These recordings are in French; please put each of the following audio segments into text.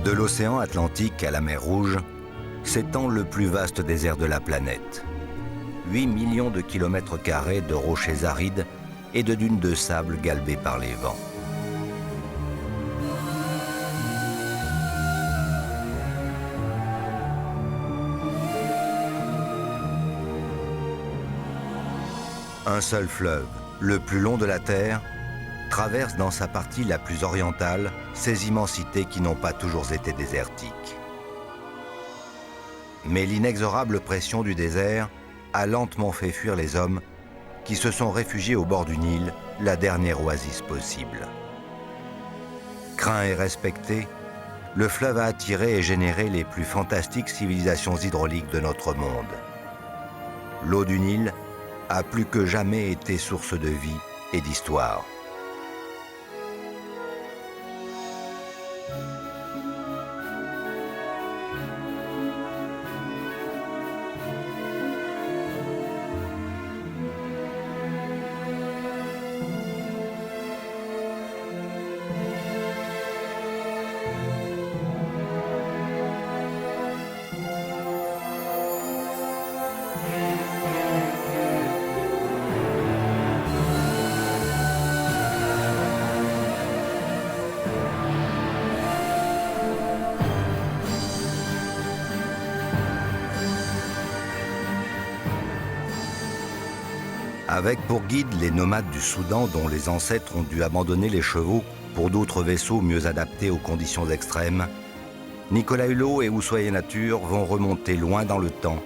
De l'océan Atlantique à la mer Rouge, s'étend le plus vaste désert de la planète. 8 millions de kilomètres carrés de rochers arides et de dunes de sable galbées par les vents. Un seul fleuve, le plus long de la Terre, traverse dans sa partie la plus orientale ces immensités qui n'ont pas toujours été désertiques. Mais l'inexorable pression du désert a lentement fait fuir les hommes qui se sont réfugiés au bord du Nil, la dernière oasis possible. Craint et respecté, le fleuve a attiré et généré les plus fantastiques civilisations hydrauliques de notre monde. L'eau du Nil a plus que jamais été source de vie et d'histoire. Avec pour guide les nomades du Soudan dont les ancêtres ont dû abandonner les chevaux pour d'autres vaisseaux mieux adaptés aux conditions extrêmes, Nicolas Hulot et Oussoye Nature vont remonter loin dans le temps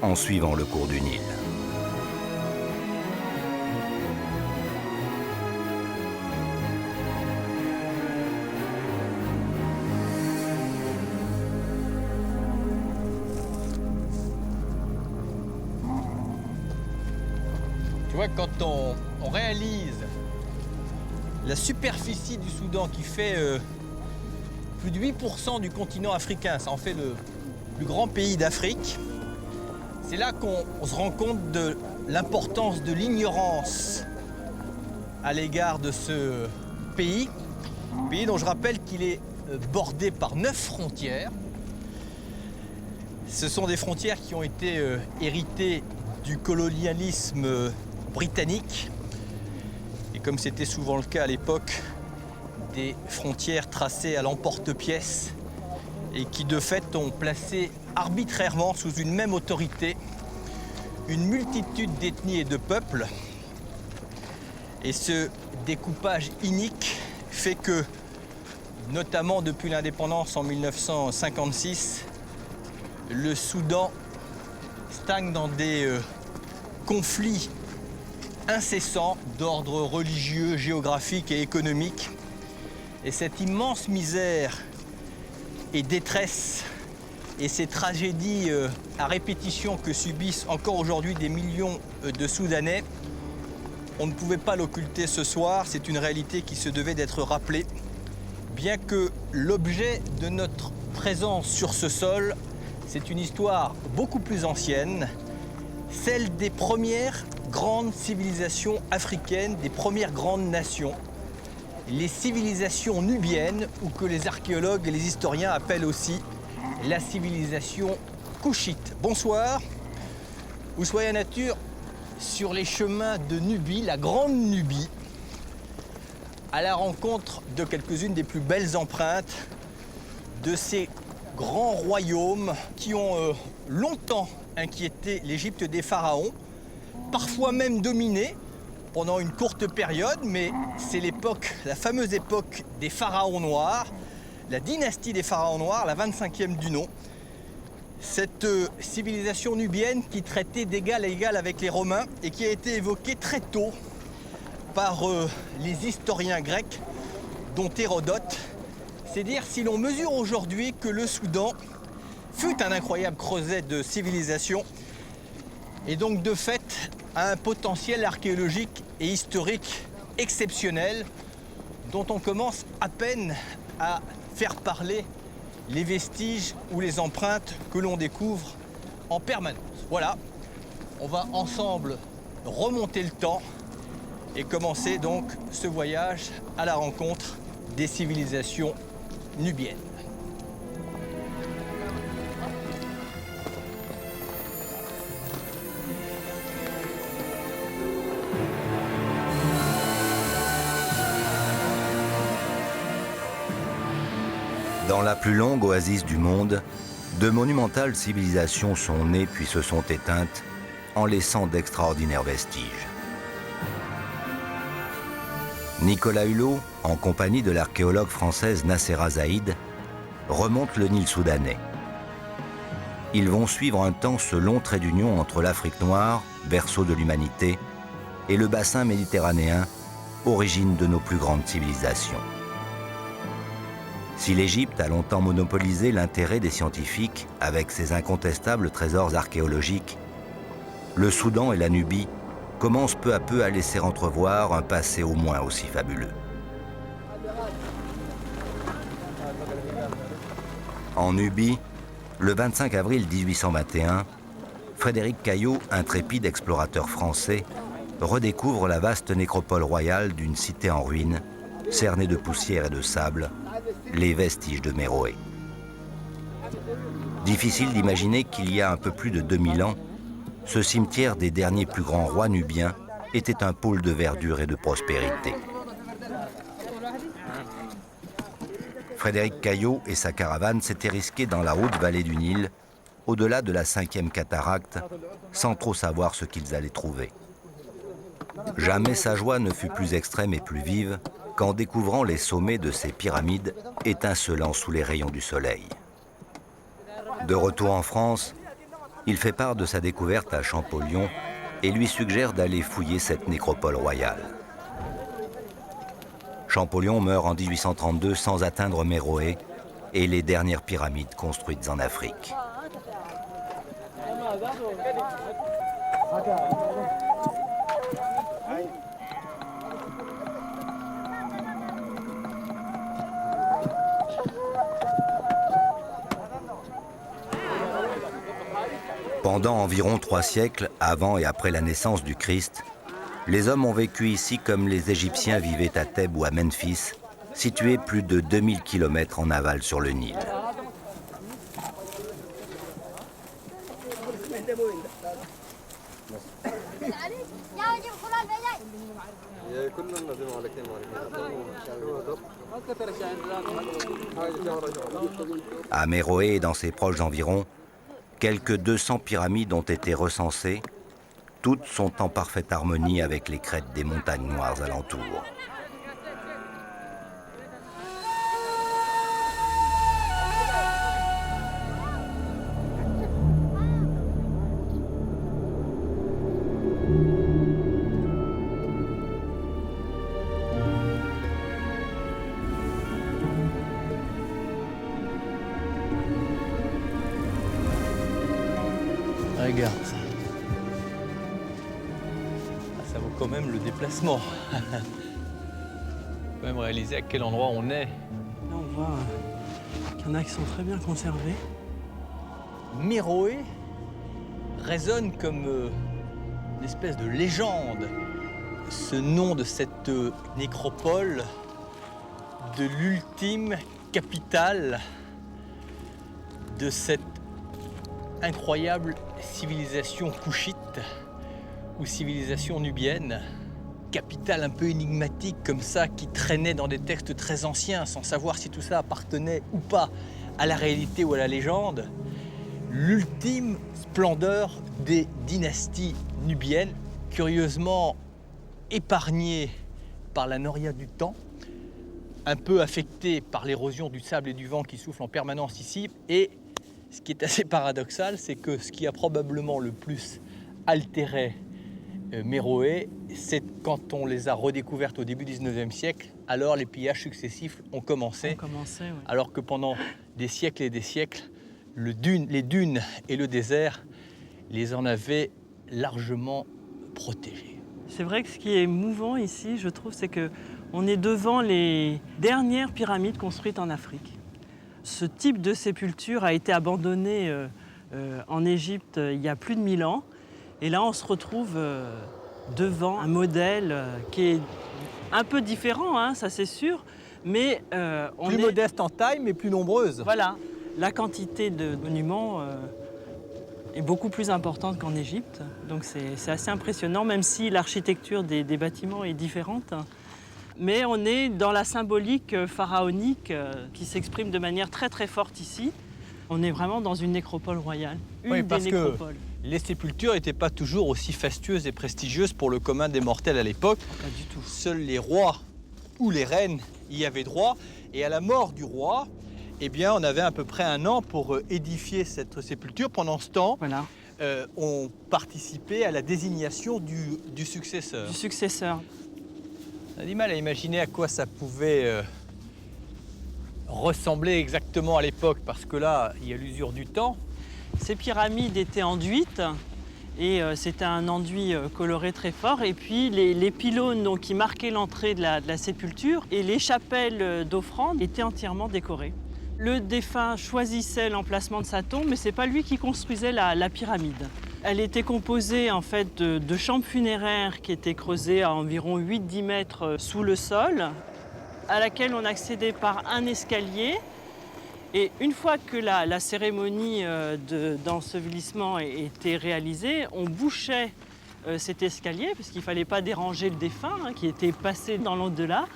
en suivant le cours du Nil. Quand on réalise la superficie du Soudan qui fait plus de 8% du continent africain, ça en fait le plus grand pays d'Afrique, c'est là qu'on se rend compte de l'importance de l'ignorance à l'égard de ce pays dont je rappelle qu'il est bordé par 9 frontières. Ce sont des frontières qui ont été héritées du colonialisme britannique, et comme c'était souvent le cas à l'époque, des frontières tracées à l'emporte-pièce et qui de fait ont placé arbitrairement sous une même autorité une multitude d'ethnies et de peuples. Et ce découpage inique fait que, notamment depuis l'indépendance en 1956, le Soudan stagne dans des conflits incessants d'ordre religieux, géographique et économique. Et cette immense misère et détresse et ces tragédies à répétition que subissent encore aujourd'hui des millions de Soudanais, on ne pouvait pas l'occulter ce soir, c'est une réalité qui se devait d'être rappelée, bien que l'objet de notre présence sur ce sol, c'est une histoire beaucoup plus ancienne, celle des premières grandes civilisations africaines, des premières grandes nations, les civilisations nubiennes, ou que les archéologues et les historiens appellent aussi la civilisation couchite. Bonsoir, Oussoye Nature, sur les chemins de Nubie, la grande Nubie, à la rencontre de quelques-unes des plus belles empreintes de ces grands royaumes qui ont longtemps inquiété l'Égypte des pharaons, parfois même dominé pendant une courte période, mais c'est l'époque, la fameuse époque des pharaons noirs, la dynastie des pharaons noirs, la 25e du nom. Cette civilisation nubienne qui traitait d'égal à égal avec les Romains et qui a été évoquée très tôt par les historiens grecs, dont Hérodote. C'est dire si l'on mesure aujourd'hui que le Soudan fut un incroyable creuset de civilisation et donc de fait a un potentiel archéologique et historique exceptionnel dont on commence à peine à faire parler les vestiges ou les empreintes que l'on découvre en permanence. Voilà, on va ensemble remonter le temps et commencer donc ce voyage à la rencontre des civilisations nubiennes. Dans la plus longue oasis du monde, de monumentales civilisations sont nées puis se sont éteintes en laissant d'extraordinaires vestiges. Nicolas Hulot, en compagnie de l'archéologue française Nassera Zaïd, remonte le Nil soudanais. Ils vont suivre un temps ce long trait d'union entre l'Afrique noire, berceau de l'humanité, et le bassin méditerranéen, origine de nos plus grandes civilisations. Si l'Égypte a longtemps monopolisé l'intérêt des scientifiques avec ses incontestables trésors archéologiques, le Soudan et la Nubie commencent peu à peu à laisser entrevoir un passé au moins aussi fabuleux. En Nubie, le 25 avril 1821, Frédéric Caillot, intrépide explorateur français, redécouvre la vaste nécropole royale d'une cité en ruine, cernée de poussière et de sable, les vestiges de Méroé. Difficile d'imaginer qu'il y a un peu plus de 2000 ans, ce cimetière des derniers plus grands rois nubiens était un pôle de verdure et de prospérité. Frédéric Caillot et sa caravane s'étaient risqués dans la haute vallée du Nil, au-delà de la 5e cataracte, sans trop savoir ce qu'ils allaient trouver. Jamais sa joie ne fut plus extrême et plus vive qu'en découvrant les sommets de ces pyramides étincelant sous les rayons du soleil. De retour en France, il fait part de sa découverte à Champollion et lui suggère d'aller fouiller cette nécropole royale. Champollion meurt en 1832 sans atteindre Méroé et les dernières pyramides construites en Afrique. Pendant environ 3 siècles, avant et après la naissance du Christ, les hommes ont vécu ici comme les Égyptiens vivaient à Thèbes ou à Memphis, situés plus de 2000 km en aval sur le Nil. À Méroé et dans ses proches environs, quelques 200 pyramides ont été recensées. Toutes sont en parfaite harmonie avec les crêtes des montagnes noires alentours. Regarde ça. Ça vaut quand même le déplacement. Il faut même réaliser à quel endroit on est. Là, on voit qu'il y en a qui sont très bien conservés. Méroé résonne comme une espèce de légende. Ce nom de cette nécropole, de l'ultime capitale de cette incroyable civilisation couchite ou civilisation nubienne, capitale un peu énigmatique comme ça, qui traînait dans des textes très anciens sans savoir si tout ça appartenait ou pas à la réalité ou à la légende. L'ultime splendeur des dynasties nubiennes, curieusement épargnée par la noria du temps, un peu affectée par l'érosion du sable et du vent qui soufflent en permanence ici. Et ce qui est assez paradoxal, c'est que ce qui a probablement le plus altéré Méroé, c'est quand on les a redécouvertes au début du 19e siècle, alors les pillages successifs ont commencé. Oui. Alors que pendant des siècles et des siècles, les dunes et le désert les en avaient largement protégés. C'est vrai que ce qui est mouvant ici, je trouve, c'est qu'on est devant les dernières pyramides construites en Afrique. Ce type de sépulture a été abandonné en Égypte il y a plus de 1000 ans. Et là, on se retrouve devant un modèle qui est un peu différent, hein, ça c'est sûr. Mais plus modeste en taille, mais plus nombreuse. Voilà, la quantité de monuments est beaucoup plus importante qu'en Égypte. Donc c'est assez impressionnant, même si l'architecture des bâtiments est différente. mais on est dans la symbolique pharaonique qui s'exprime de manière très très forte ici. On est vraiment dans une nécropole royale, une des nécropoles. Les sépultures n'étaient pas toujours aussi fastueuses et prestigieuses pour le commun des mortels à l'époque. Pas du tout. Seuls les rois ou les reines y avaient droit. Et à la mort du roi, eh bien, on avait à peu près un an pour édifier cette sépulture. Pendant ce temps, Voilà. on participait à la désignation du successeur. Du successeur. On a du mal à imaginer à quoi ça pouvait ressembler exactement à l'époque, parce que là, il y a l'usure du temps. Ces pyramides étaient enduites et c'était un enduit coloré très fort. Et puis les pylônes donc, qui marquaient l'entrée de la sépulture et les chapelles d'offrande étaient entièrement décorées. Le défunt choisissait l'emplacement de sa tombe, mais ce n'est pas lui qui construisait la pyramide. Elle était composée en fait de chambres funéraires qui étaient creusées à environ 8-10 mètres sous le sol, à laquelle on accédait par un escalier. Et une fois que la cérémonie d'ensevelissement était réalisée, on bouchait cet escalier, parce qu'il ne fallait pas déranger le défunt qui était passé dans l'au-delà.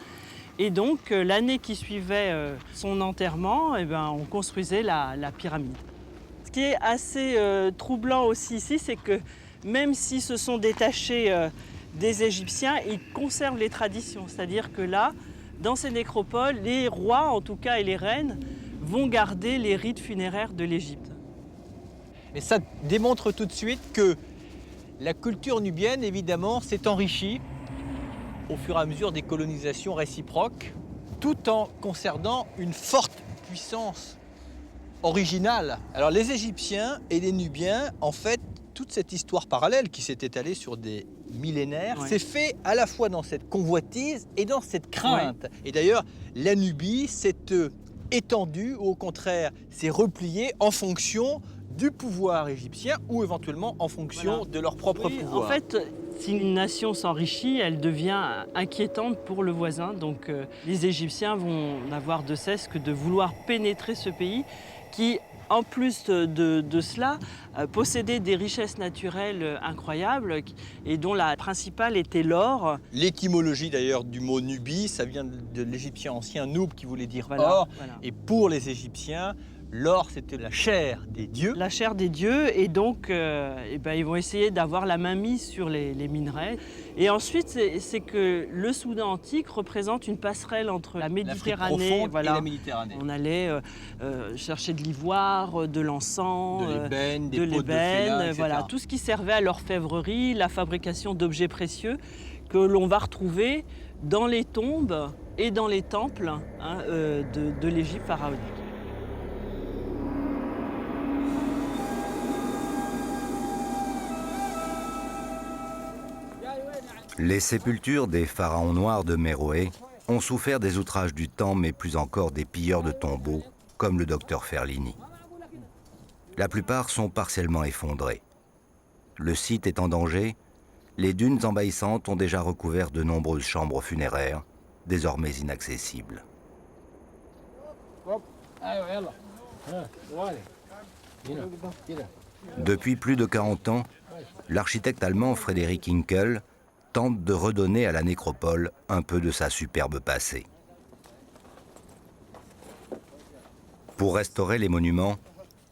Et donc, l'année qui suivait son enterrement, on construisait la pyramide. Ce qui est assez troublant aussi ici, c'est que même s'ils se sont détachés des Égyptiens, ils conservent les traditions. C'est-à-dire que là, dans ces nécropoles, les rois, en tout cas, et les reines, vont garder les rites funéraires de l'Égypte. Et ça démontre tout de suite que la culture nubienne, évidemment, s'est enrichie au fur et à mesure des colonisations réciproques, tout en conservant une forte puissance originale. Alors les Égyptiens et les Nubiens, en fait, toute cette histoire parallèle qui s'est étalée sur des millénaires, s'est fait à la fois dans cette convoitise et dans cette crainte. Et d'ailleurs, la Nubie s'est étendue, ou au contraire, s'est repliée en fonction du pouvoir égyptien ou éventuellement en fonction de leur propre pouvoir. En fait, si une nation s'enrichit, elle devient inquiétante pour le voisin. Donc les Égyptiens vont n'avoir de cesse que de vouloir pénétrer ce pays qui, en plus de cela, possédait des richesses naturelles incroyables et dont la principale était l'or. L'étymologie d'ailleurs du mot Nubie, ça vient de l'égyptien ancien Noub qui voulait dire or. Voilà. Et pour les Égyptiens, l'or, c'était la chair des dieux. La chair des dieux, et donc ils vont essayer d'avoir la main mise sur les minerais. Et ensuite, c'est que le Soudan antique représente une passerelle entre la Méditerranée et la Méditerranée. On allait chercher de l'ivoire, de l'encens, de l'ébène, de l'ébène, voilà, tout ce qui servait à l'orfèvrerie, la fabrication d'objets précieux que l'on va retrouver dans les tombes et dans les temples de l'Égypte pharaonique. Les sépultures des pharaons noirs de Méroé ont souffert des outrages du temps, mais plus encore des pilleurs de tombeaux, comme le docteur Ferlini. La plupart sont partiellement effondrés. Le site est en danger, les dunes envahissantes ont déjà recouvert de nombreuses chambres funéraires, désormais inaccessibles. Depuis plus de 40 ans, l'architecte allemand Frédéric Hinkel tente de redonner à la nécropole un peu de sa superbe passé. Pour restaurer les monuments,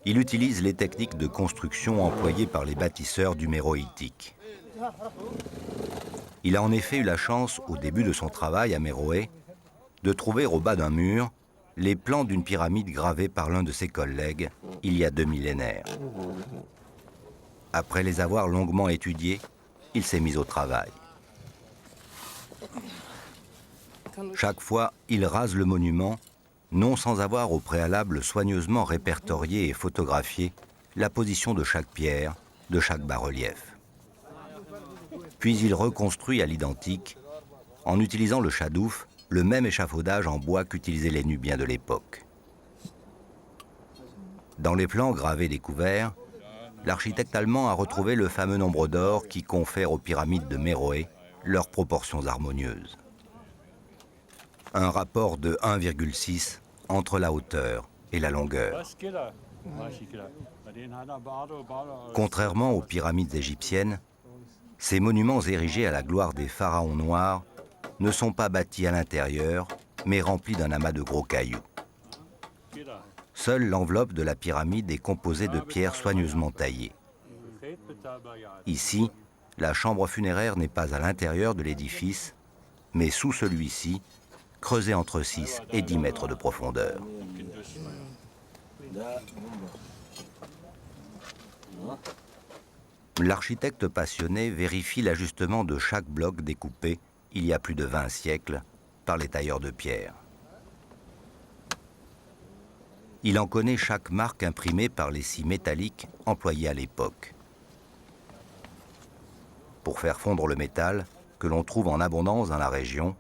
il utilise les techniques de construction employées par les bâtisseurs du Méroïtique. Il a en effet eu la chance, au début de son travail à Méroé, de trouver au bas d'un mur les plans d'une pyramide gravée par l'un de ses collègues il y a 2 millénaires. Après les avoir longuement étudiés, il s'est mis au travail. Chaque fois, il rase le monument, non sans avoir au préalable soigneusement répertorié et photographié la position de chaque pierre, de chaque bas-relief. Puis il reconstruit à l'identique, en utilisant le chadouf, le même échafaudage en bois qu'utilisaient les Nubiens de l'époque. Dans les plans gravés découverts, l'architecte allemand a retrouvé le fameux nombre d'or qui confère aux pyramides de Méroé leurs proportions harmonieuses. Un rapport de 1,6 entre la hauteur et la longueur. Contrairement aux pyramides égyptiennes, ces monuments érigés à la gloire des pharaons noirs ne sont pas bâtis à l'intérieur, mais remplis d'un amas de gros cailloux. Seule l'enveloppe de la pyramide est composée de pierres soigneusement taillées. Ici, la chambre funéraire n'est pas à l'intérieur de l'édifice, mais sous celui-ci, creusé entre 6 et 10 mètres de profondeur. L'architecte passionné vérifie l'ajustement de chaque bloc découpé, il y a plus de 20 siècles, par les tailleurs de pierre. Il en connaît chaque marque imprimée par les scies métalliques employées à l'époque. Pour faire fondre le métal, que l'on trouve en abondance dans la région,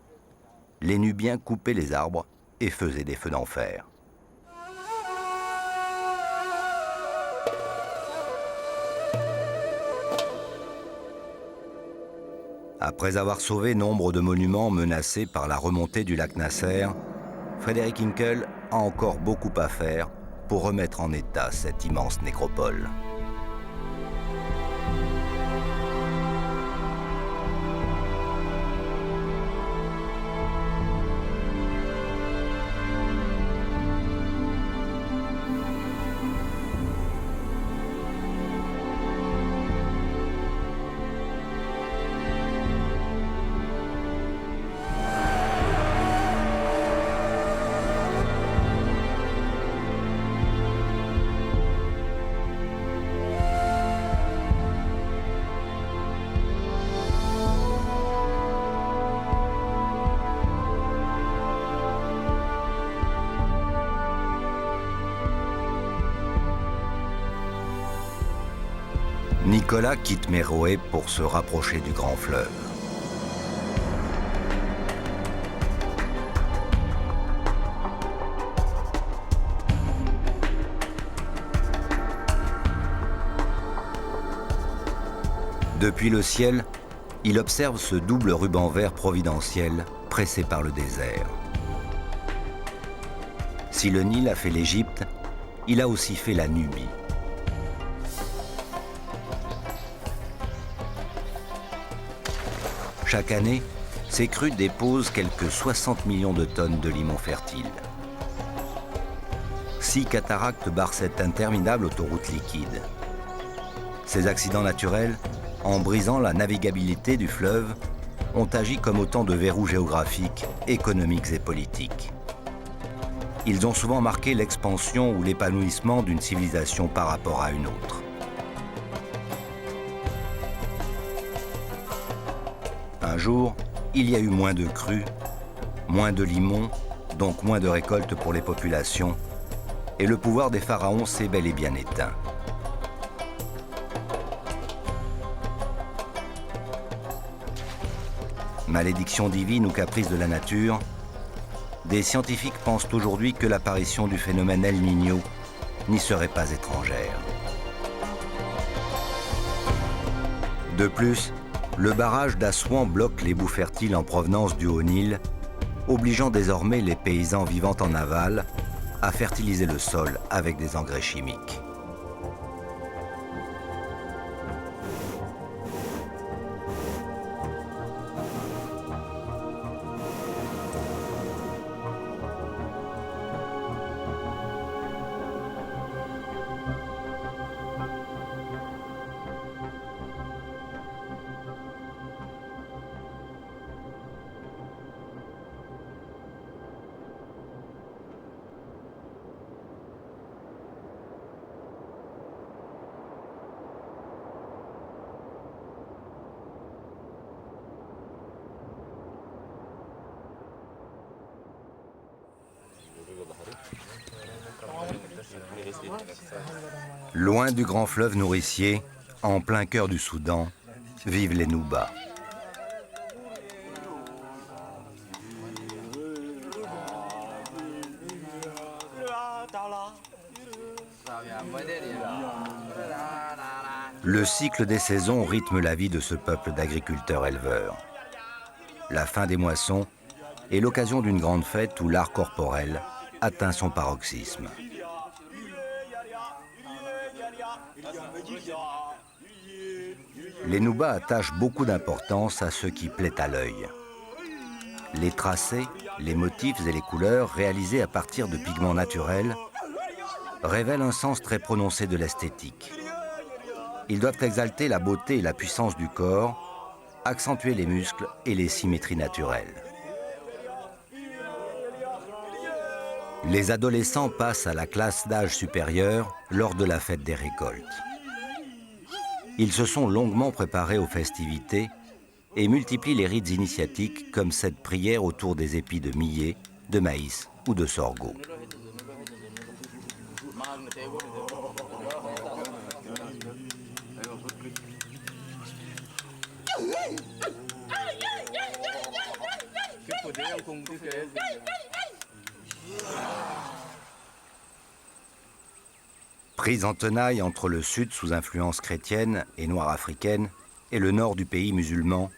les Nubiens coupaient les arbres et faisaient des feux d'enfer. Après avoir sauvé nombre de monuments menacés par la remontée du lac Nasser, Frédéric Hinkel a encore beaucoup à faire pour remettre en état cette immense nécropole. Nicolas quitte Méroé pour se rapprocher du grand fleuve. Depuis le ciel, il observe ce double ruban vert providentiel pressé par le désert. Si le Nil a fait l'Égypte, il a aussi fait la Nubie. Chaque année, ces crues déposent quelques 60 millions de tonnes de limon fertile. 6 cataractes barrent cette interminable autoroute liquide. Ces accidents naturels, en brisant la navigabilité du fleuve, ont agi comme autant de verrous géographiques, économiques et politiques. Ils ont souvent marqué l'expansion ou l'épanouissement d'une civilisation par rapport à une autre. Un jour, il y a eu moins de crues, moins de limons, donc moins de récoltes pour les populations, et le pouvoir des pharaons s'est bel et bien éteint. Malédiction divine ou caprice de la nature, des scientifiques pensent aujourd'hui que l'apparition du phénomène El Niño n'y serait pas étrangère. De plus, le barrage d'Assouan bloque les boues fertiles en provenance du Haut-Nil, obligeant désormais les paysans vivant en aval à fertiliser le sol avec des engrais chimiques. Loin du grand fleuve nourricier, en plein cœur du Soudan, vivent les Noubas. Le cycle des saisons rythme la vie de ce peuple d'agriculteurs-éleveurs. La fin des moissons est l'occasion d'une grande fête où l'art corporel atteint son paroxysme. Les Noubas attachent beaucoup d'importance à ce qui plaît à l'œil. Les tracés, les motifs et les couleurs réalisés à partir de pigments naturels révèlent un sens très prononcé de l'esthétique. Ils doivent exalter la beauté et la puissance du corps, accentuer les muscles et les symétries naturelles. Les adolescents passent à la classe d'âge supérieur lors de la fête des récoltes. Ils se sont longuement préparés aux festivités et multiplient les rites initiatiques comme cette prière autour des épis de millet, de maïs ou de sorgho. Pris en tenaille entre le sud sous influence chrétienne et noire africaine et le nord du pays musulman,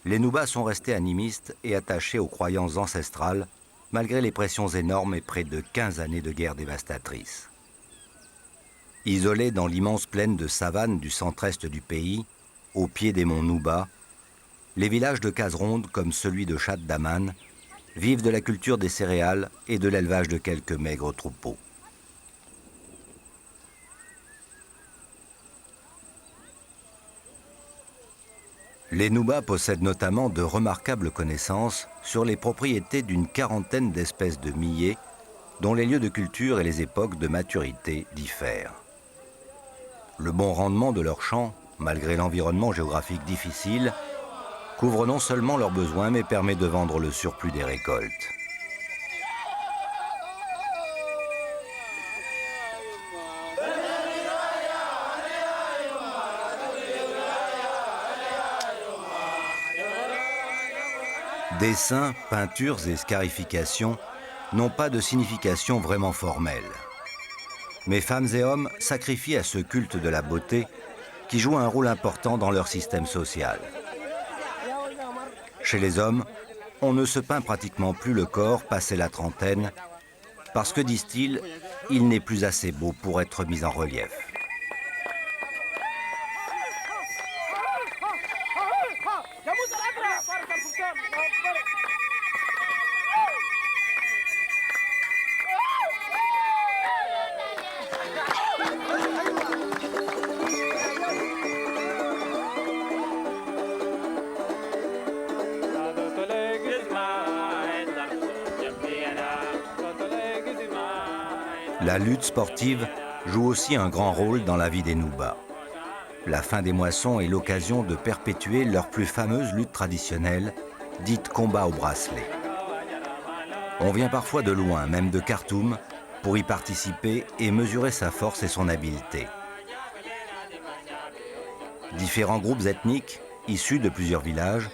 les Noubas sont restés animistes et attachés aux croyances ancestrales malgré les pressions énormes et près de 15 années de guerre dévastatrice. Isolés dans l'immense plaine de savane du centre-est du pays, au pied des monts Nouba, les villages de cases rondes comme celui de Chat Daman vivent de la culture des céréales et de l'élevage de quelques maigres troupeaux. Les Noubas possèdent notamment de remarquables connaissances sur les propriétés d'une quarantaine d'espèces de millet dont les lieux de culture et les époques de maturité diffèrent. Le bon rendement de leurs champs, malgré l'environnement géographique difficile, couvre non seulement leurs besoins mais permet de vendre le surplus des récoltes. Dessins, peintures et scarifications n'ont pas de signification vraiment formelle. Mais femmes et hommes sacrifient à ce culte de la beauté qui joue un rôle important dans leur système social. Chez les hommes, on ne se peint pratiquement plus le corps passé la trentaine parce que, disent-ils, il n'est plus assez beau pour être mis en relief. La lutte sportive joue aussi un grand rôle dans la vie des Noubas. La fin des moissons est l'occasion de perpétuer leur plus fameuse lutte traditionnelle, dite combat au bracelet. On vient parfois de loin, même de Khartoum, pour y participer et mesurer sa force et son habileté. Différents groupes ethniques, issus de plusieurs villages,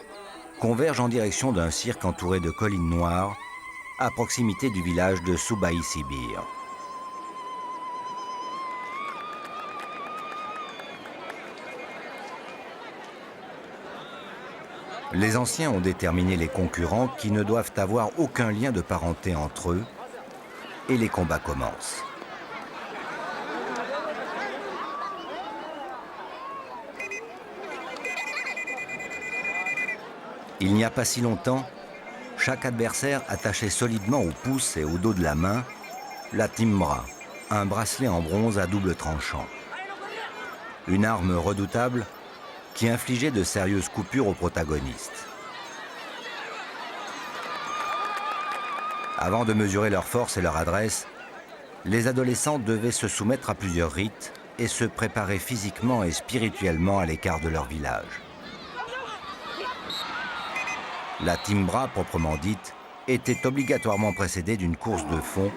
convergent en direction d'un cirque entouré de collines noires, à proximité du village de Soubaï-Sibir. Les anciens ont déterminé les concurrents qui ne doivent avoir aucun lien de parenté entre eux et les combats commencent. Il n'y a pas si longtemps, chaque adversaire attachait solidement au pouce et au dos de la main la timbra, un bracelet en bronze à double tranchant. Une arme redoutable qui infligeait de sérieuses coupures aux protagonistes. Avant de mesurer leur force et leur adresse, les adolescents devaient se soumettre à plusieurs rites et se préparer physiquement et spirituellement à l'écart de leur village. La timbra, proprement dite, était obligatoirement précédée d'une course de fond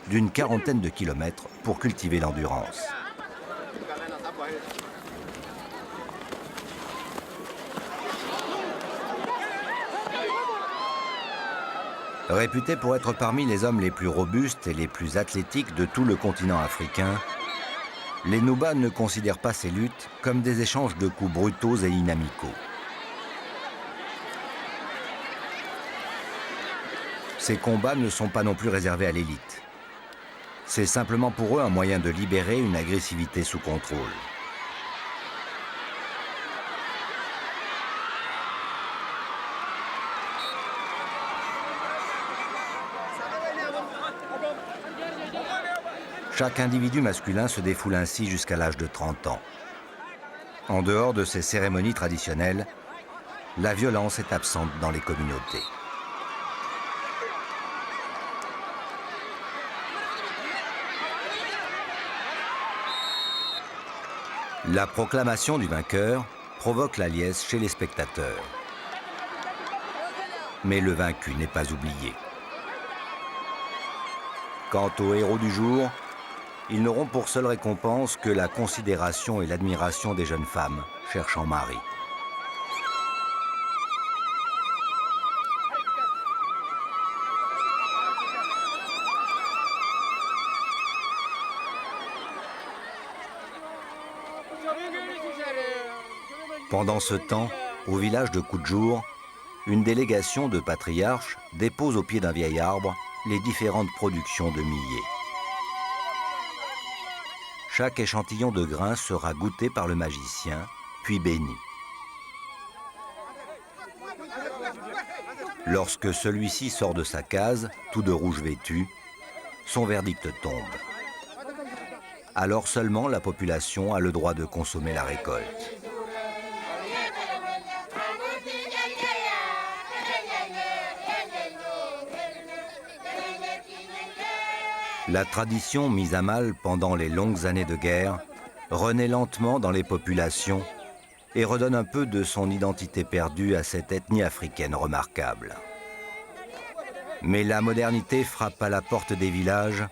d'une quarantaine de kilomètres pour cultiver l'endurance. Réputés pour être parmi les hommes les plus robustes et les plus athlétiques de tout le continent africain, les Noubas ne considèrent pas ces luttes comme des échanges de coups brutaux et inamicaux. Ces combats ne sont pas non plus réservés à l'élite. C'est simplement pour eux un moyen de libérer une agressivité sous contrôle. Chaque individu masculin se défoule ainsi jusqu'à l'âge de 30 ans. En dehors de ces cérémonies traditionnelles, la violence est absente dans les communautés. La proclamation du vainqueur provoque la liesse chez les spectateurs. Mais le vaincu n'est pas oublié. Quant aux héros du jour, ils n'auront pour seule récompense que la considération et l'admiration des jeunes femmes cherchant mari. Pendant ce temps, au village de Koudjour, une délégation de patriarches dépose au pied d'un vieil arbre les différentes productions de millet. Chaque échantillon de grain sera goûté par le magicien, puis béni. Lorsque celui-ci sort de sa case, tout de rouge vêtu, son verdict tombe. Alors seulement la population a le droit de consommer la récolte. La tradition mise à mal pendant les longues années de guerre renaît lentement dans les populations et redonne un peu de son identité perdue à cette ethnie africaine remarquable. Mais la modernité frappe à la porte des villages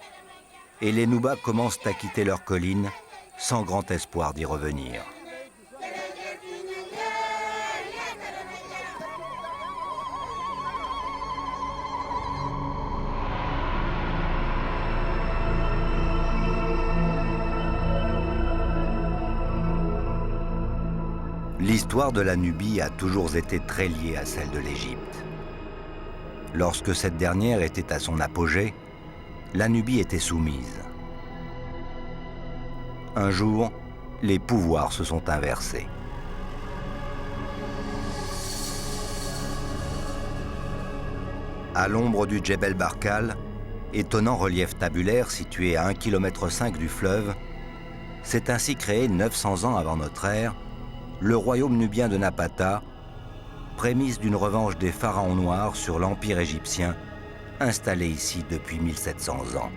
et les Noubas commencent à quitter leurs collines sans grand espoir d'y revenir. L'histoire de la Nubie a toujours été très liée à celle de l'Égypte. Lorsque cette dernière était à son apogée, la Nubie était soumise. Un jour, les pouvoirs se sont inversés. À l'ombre du Djebel Barkal, étonnant relief tabulaire situé à 1,5 km du fleuve, s'est ainsi créé 900 ans avant notre ère le royaume nubien de Napata, prémisse d'une revanche des pharaons noirs sur l'empire égyptien, installé ici depuis 1700 ans.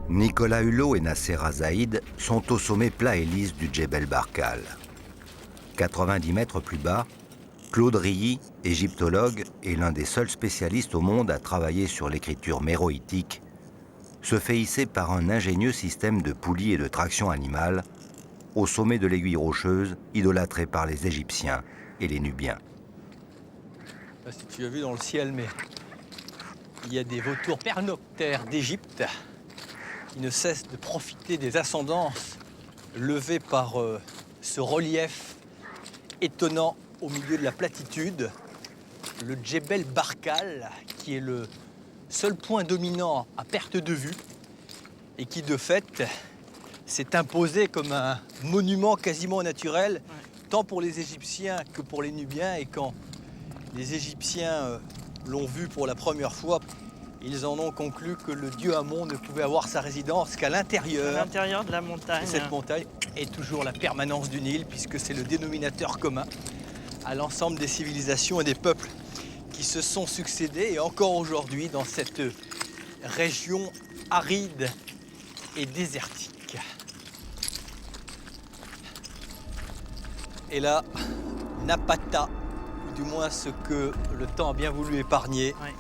Nicolas Hulot et Nasser Azaïd sont au sommet plat et lisse du Djebel Barkal. 90 mètres plus bas, Claude Rilly, égyptologue et l'un des seuls spécialistes au monde à travailler sur l'écriture méroïtique, se fait hisser par un ingénieux système de poulies et de traction animale au sommet de l'aiguille rocheuse idolâtrée par les Égyptiens et les Nubiens. Je ne sais pas si tu as vu dans le ciel, mais il y a des vautours pernoctaires d'Égypte qui ne cessent de profiter des ascendances levées par ce relief étonnant au milieu de la platitude, le Djebel Barkal, qui est le seul point dominant à perte de vue et qui, de fait, s'est imposé comme un monument quasiment naturel, tant pour les Égyptiens que pour les Nubiens. Et quand les Égyptiens l'ont vu pour la première fois, ils en ont conclu que le dieu Amon ne pouvait avoir sa résidence qu'à l'intérieur de la montagne. Et cette montagne est toujours la permanence du Nil, puisque c'est le dénominateur commun à l'ensemble des civilisations et des peuples qui se sont succédés, et encore aujourd'hui dans cette région aride et désertique. Et là, Napata, ou du moins ce que le temps a bien voulu épargner. Ouais.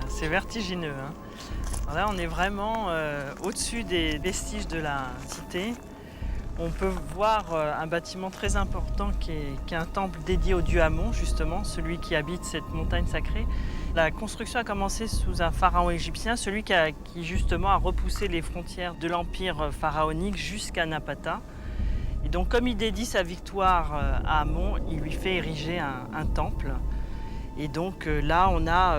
C'est vertigineux. Hein. Alors là, on est vraiment au-dessus des vestiges de la cité. On peut voir un bâtiment très important qui est un temple dédié au dieu Amon, justement, celui qui habite cette montagne sacrée. La construction a commencé sous un pharaon égyptien, celui qui justement a repoussé les frontières de l'empire pharaonique jusqu'à Napata. Et donc comme il dédie sa victoire à Amon, il lui fait ériger un temple. Et donc là, on a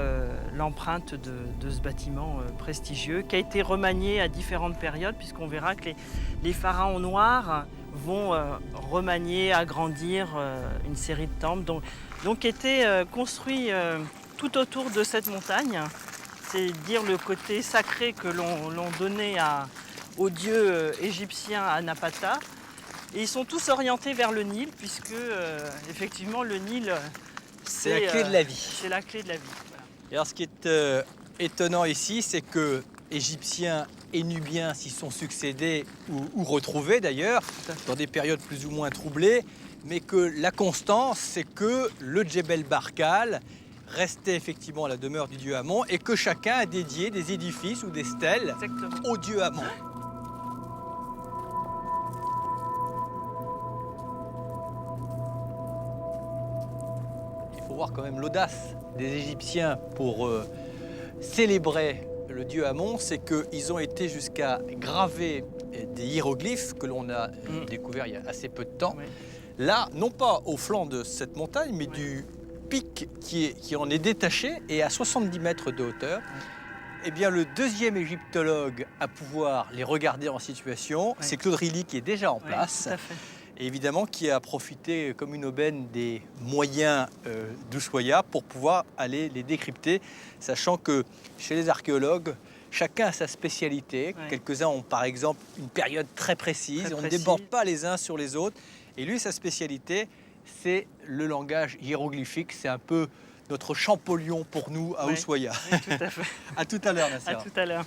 l'empreinte de ce bâtiment prestigieux qui a été remanié à différentes périodes, puisqu'on verra que les pharaons noirs vont remanier, agrandir une série de temples, donc qui étaient construits tout autour de cette montagne. C'est dire le côté sacré que l'on donnait aux dieux égyptiens à Napata. Et ils sont tous orientés vers le Nil, puisque effectivement le Nil... C'est la clé de la vie. C'est la clé de la vie. Voilà. Et alors ce qui est étonnant ici, c'est que Égyptiens et Nubiens s'y sont succédés ou retrouvés d'ailleurs, dans des périodes plus ou moins troublées, mais que la constance, c'est que le Djebel Barkal restait effectivement la demeure du dieu Amon et que chacun a dédié des édifices ou des stèles Exactement. au dieu Amon. Il faut voir quand même l'audace des Égyptiens pour célébrer le dieu Amon, c'est qu'ils ont été jusqu'à graver des hiéroglyphes que l'on a découverts il y a assez peu de temps. Oui. Là, non pas au flanc de cette montagne, mais du pic qui en est détaché et à 70 mètres de hauteur. Eh bien, le deuxième égyptologue à pouvoir les regarder en situation, c'est Claude Rilly qui est déjà en place. Tout à fait. Et évidemment qui a profité comme une aubaine des moyens d'Ushuaïa pour pouvoir aller les décrypter, sachant que chez les archéologues, chacun a sa spécialité. Ouais. Quelques-uns ont par exemple une période très précise, on ne déborde pas les uns sur les autres. Et lui, sa spécialité, c'est le langage hiéroglyphique. C'est un peu notre Champollion pour nous à Ushuaïa. Oui, tout à fait. À tout à l'heure, Nasser. À tout à l'heure.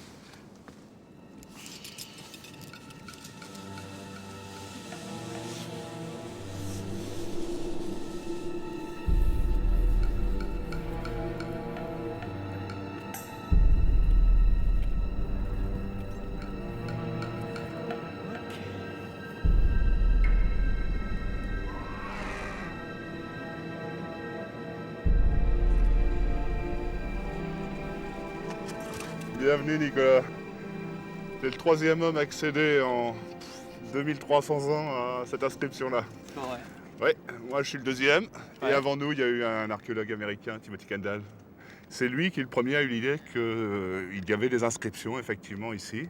Bienvenue Nicolas. T'es le troisième homme à accéder en 2300 ans à cette inscription-là. C'est vrai. Oui, moi je suis le deuxième. Ouais. Et avant nous, il y a eu un archéologue américain, Timothy Kendall. C'est lui qui, le premier, a eu l'idée qu'il y avait des inscriptions, effectivement, ici.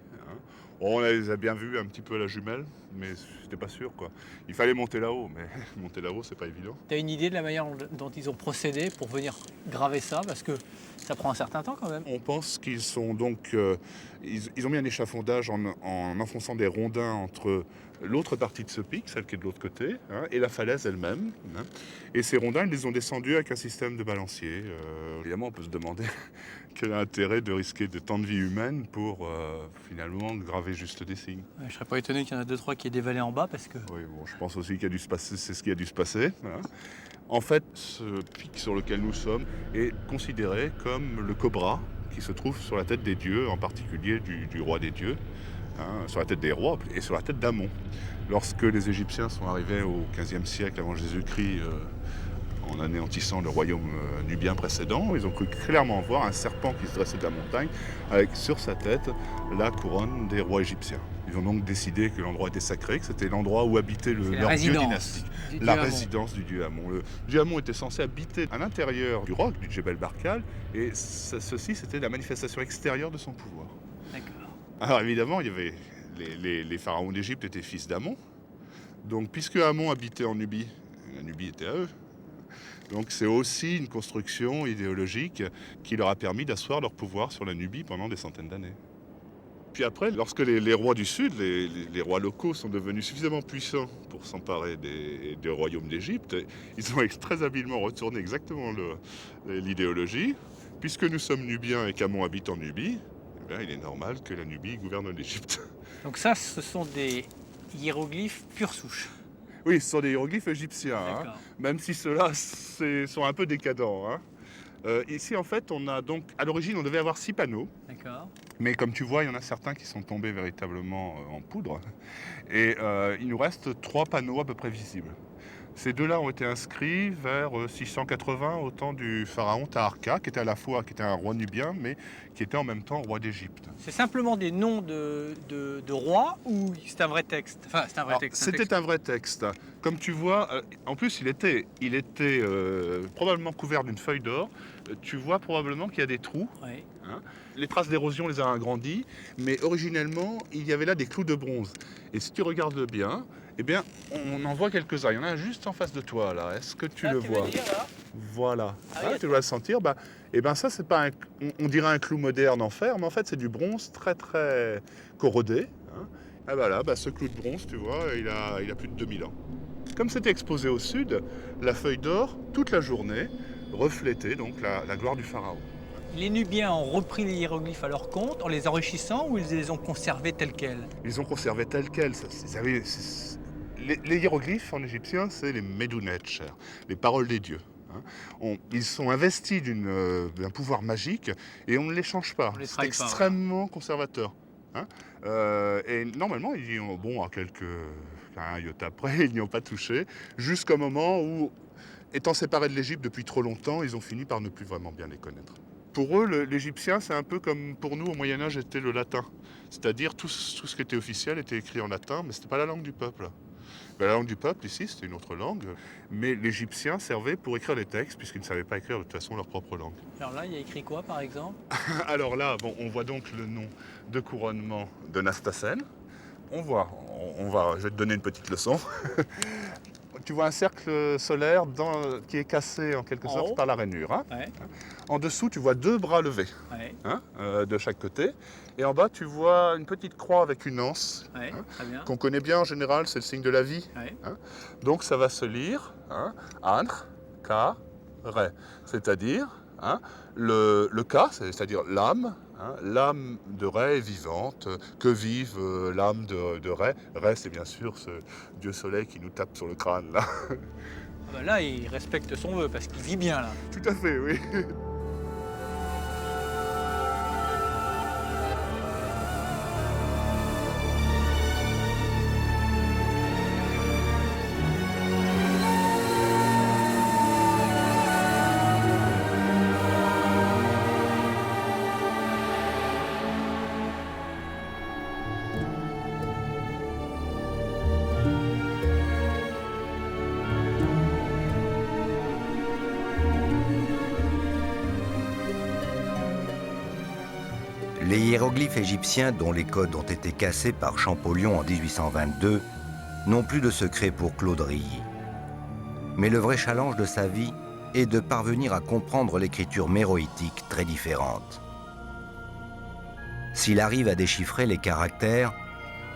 On les a bien vues un petit peu à la jumelle, mais c'était pas sûr, quoi. Il fallait monter là-haut, mais monter là-haut, c'est pas évident. Tu as une idée de la manière dont ils ont procédé pour venir graver ça? Parce que ça prend un certain temps quand même. On pense qu'ils sont donc... ils ont mis un échafaudage en enfonçant des rondins entre l'autre partie de ce pic, celle qui est de l'autre côté, et la falaise elle-même. Et ces rondins, ils les ont descendus avec un système de balancier. Évidemment, on peut se demander quel est l'intérêt de risquer de tant de vie humaine pour finalement graver juste des signes. Ouais, je serais pas étonné qu'il y en a 2-3 qui aient dévalé en bas parce que... Oui, bon, je pense aussi qu'il y a dû se passer, c'est ce qui a dû se passer. En fait, ce pic sur lequel nous sommes est considéré comme le cobra qui se trouve sur la tête des dieux, en particulier du roi des dieux, sur la tête des rois et sur la tête d'Amon. Lorsque les Égyptiens sont arrivés au XVe siècle avant Jésus-Christ, en anéantissant le royaume nubien précédent, ils ont cru clairement voir un serpent qui se dressait de la montagne avec sur sa tête la couronne des rois égyptiens. Ils ont donc décidé que l'endroit était sacré, que c'était l'endroit où habitait leur dieu dynastique, la résidence du dieu Amon. Le dieu Amon était censé habiter à l'intérieur du roc, du Djebel Barkal, et ceci c'était la manifestation extérieure de son pouvoir. D'accord. Alors évidemment, il y avait les pharaons d'Égypte étaient fils d'Amon, donc puisque Amon habitait en Nubie, la Nubie était à eux. Donc c'est aussi une construction idéologique qui leur a permis d'asseoir leur pouvoir sur la Nubie pendant des centaines d'années. Puis après, lorsque les rois du Sud, les rois locaux sont devenus suffisamment puissants pour s'emparer des royaumes d'Égypte, ils ont très habilement retourné exactement l'idéologie. Puisque nous sommes nubiens et qu'Amon habite en Nubie, eh bien, il est normal que la Nubie gouverne l'Égypte. Donc ça, ce sont des hiéroglyphes pure souche. Oui, ce sont des hiéroglyphes égyptiens, même si ceux-là sont un peu décadents. Ici, en fait, on a donc, à l'origine, on devait avoir 6 panneaux. D'accord. Mais comme tu vois, il y en a certains qui sont tombés véritablement en poudre. Et il nous reste 3 panneaux à peu près visibles. Ces deux-là ont été inscrits vers 680 au temps du pharaon Taharqa, qui était un roi nubien, mais qui était en même temps roi d'Égypte. C'est simplement des noms de rois ou c'est un vrai texte? Enfin, c'est un vrai Alors, texte. c'était un vrai texte. Comme tu vois, en plus il était probablement couvert d'une feuille d'or. Tu vois probablement qu'il y a des trous. Ouais. Les traces d'érosion les ont agrandis, mais originellement il y avait là des clous de bronze. Et si tu regardes bien, eh bien, on en voit quelques-uns. Il y en a un juste en face de toi là. Est-ce que tu le vois? Voilà. Ah oui, Tu dois le sentir. Ça, c'est pas on dirait un clou moderne en fer, mais en fait, c'est du bronze très très corrodé. Ce clou de bronze, tu vois, il a plus de 2000 ans. Comme c'était exposé au sud, la feuille d'or, toute la journée, reflétait donc la gloire du pharaon. Les Nubiens ont repris les hiéroglyphes à leur compte en les enrichissant ou ils les ont conservés tels quels? Ils ont conservé tels quels. Les hiéroglyphes en égyptien, c'est les Medunetch, les paroles des dieux. Ils sont investis d'un pouvoir magique et on ne les change pas. C'est extrêmement conservateur. Et normalement, à un iota près, ils n'y ont pas touché, jusqu'au moment où, étant séparés de l'Égypte depuis trop longtemps, ils ont fini par ne plus vraiment bien les connaître. Pour eux, l'égyptien, c'est un peu comme pour nous au Moyen-Âge était le latin. C'est-à-dire tout ce qui était officiel était écrit en latin, mais ce n'était pas la langue du peuple. La langue du peuple, ici, c'était une autre langue, mais l'égyptien servait pour écrire les textes, puisqu'ils ne savaient pas écrire de toute façon leur propre langue. Alors là, il y a écrit quoi, par exemple? Alors là, on voit donc le nom de couronnement de Nastacène. Je vais te donner une petite leçon. Tu vois un cercle solaire qui est cassé en quelque sorte par la rainure. Ouais. En dessous, tu vois 2 bras levés de chaque côté. Et en bas, tu vois une petite croix avec une anse, Très bien. qu'on connaît bien en général, c'est le signe de la vie. Ouais. Donc ça va se lire Ankh, Ka, Re. C'est-à-dire le Ka, c'est-à-dire l'âme. L'âme de Ré est vivante, que vive l'âme de Ré. Ré, c'est bien sûr ce dieu soleil qui nous tape sur le crâne, là. Là, il respecte son vœu parce qu'il vit bien, là. Tout à fait, oui. Les hiéroglyphes égyptiens, dont les codes ont été cassés par Champollion en 1822, n'ont plus de secret pour Claude Rilly. Mais le vrai challenge de sa vie est de parvenir à comprendre l'écriture méroïtique très différente. S'il arrive à déchiffrer les caractères,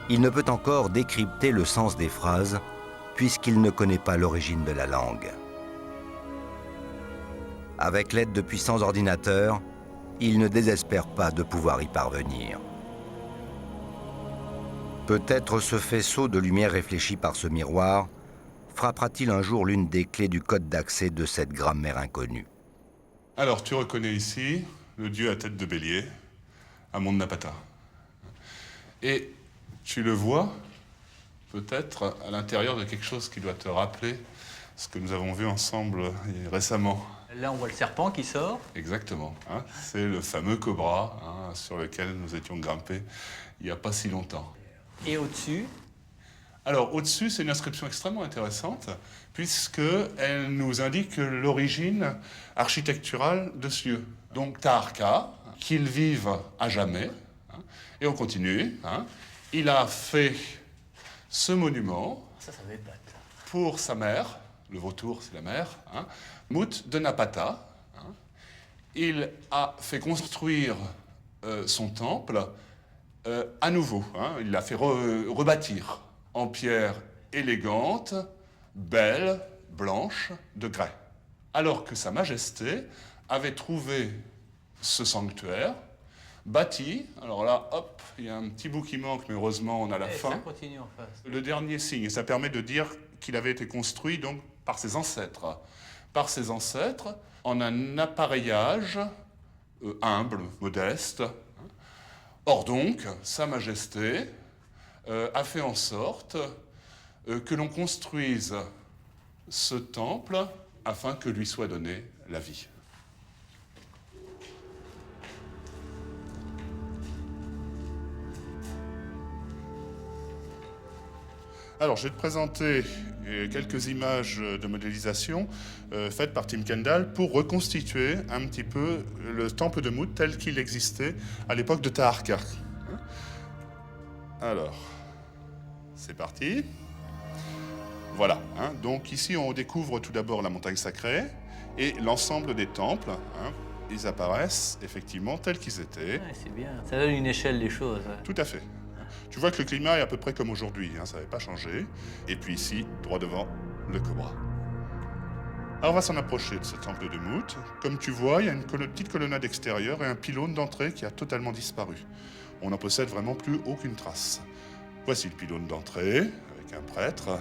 il ne peut encore décrypter le sens des phrases, puisqu'il ne connaît pas l'origine de la langue. Avec l'aide de puissants ordinateurs, il ne désespère pas de pouvoir y parvenir. Peut-être ce faisceau de lumière réfléchi par ce miroir frappera-t-il un jour l'une des clés du code d'accès de cette grammaire inconnue. Alors, tu reconnais ici le dieu à tête de bélier, Amon Napata. Et tu le vois peut-être à l'intérieur de quelque chose qui doit te rappeler ce que nous avons vu ensemble récemment. Là, on voit le serpent qui sort. Exactement. C'est le fameux cobra sur lequel nous étions grimpés il n'y a pas si longtemps. Et au-dessus? Alors, au-dessus, c'est une inscription extrêmement intéressante, puisqu'elle nous indique l'origine architecturale de ce lieu. Donc, Taharqa, qu'il vive à jamais. Et on continue. Il a fait ce monument Ça m'épate. pour sa mère, le vautour, c'est la mère, Mout de Napata. Il a fait construire son temple à nouveau. Il l'a fait rebâtir en pierre élégante, belle, blanche, de grès. Alors que Sa Majesté avait trouvé ce sanctuaire bâti. Alors là, hop, il y a un petit bout qui manque, mais heureusement, on a la fin. Ça continue en face. Le dernier signe, et ça permet de dire qu'il avait été construit donc par ses ancêtres. Par ses ancêtres, en un appareillage humble, modeste. Or donc, Sa Majesté a fait en sorte que l'on construise ce temple afin que lui soit donnée la vie. Alors, je vais te présenter quelques images de modélisation faites par Tim Kendall pour reconstituer un petit peu le temple de Mout tel qu'il existait à l'époque de Taharqa. Alors, c'est parti. Voilà, donc ici on découvre tout d'abord la montagne sacrée et l'ensemble des temples. Ils apparaissent effectivement tels qu'ils étaient. Ouais, c'est bien, ça donne une échelle des choses. Tout à fait. Tu vois que le climat est à peu près comme aujourd'hui, ça n'avait pas changé. Et puis ici, droit devant, le cobra. Alors on va s'en approcher de ce temple de Mout. Comme tu vois, il y a une petite colonnade extérieure et un pylône d'entrée qui a totalement disparu. On n'en possède vraiment plus aucune trace. Voici le pylône d'entrée, avec un prêtre,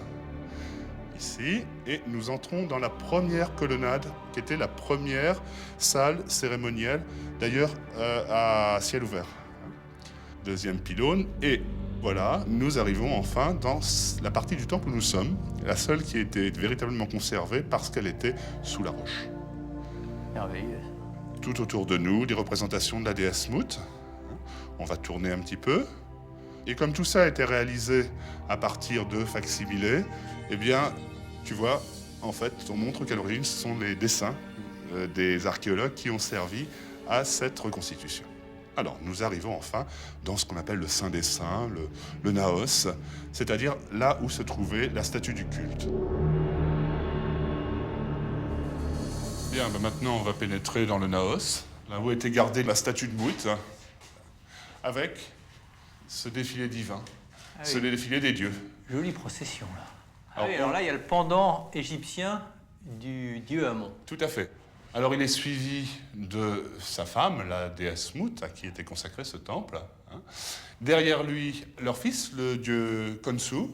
ici. Et nous entrons dans la première colonnade, qui était la première salle cérémonielle, d'ailleurs à ciel ouvert. Deuxième pylône, et voilà, nous arrivons enfin dans la partie du temple où nous sommes, la seule qui était véritablement conservée parce qu'elle était sous la roche. Merveilleux. Tout autour de nous, des représentations de la déesse Mout. On va tourner un petit peu. Et comme tout ça a été réalisé à partir de facsimilés, eh bien, tu vois, en fait, on montre qu'à l'origine, ce sont les dessins des archéologues qui ont servi à cette reconstitution. Alors, nous arrivons enfin dans ce qu'on appelle le Saint des Saints, le Naos, c'est-à-dire là où se trouvait la statue du culte. Bien, maintenant on va pénétrer dans le Naos, là où était gardée la statue de Mout, avec ce défilé divin, ce défilé des dieux. Jolie procession, là. Alors, Alors là, il y a le pendant égyptien du dieu Amon. Tout à fait. Alors il est suivi de sa femme, la déesse Mout, à qui était consacré ce temple. Derrière lui, leur fils, le dieu Khonsu,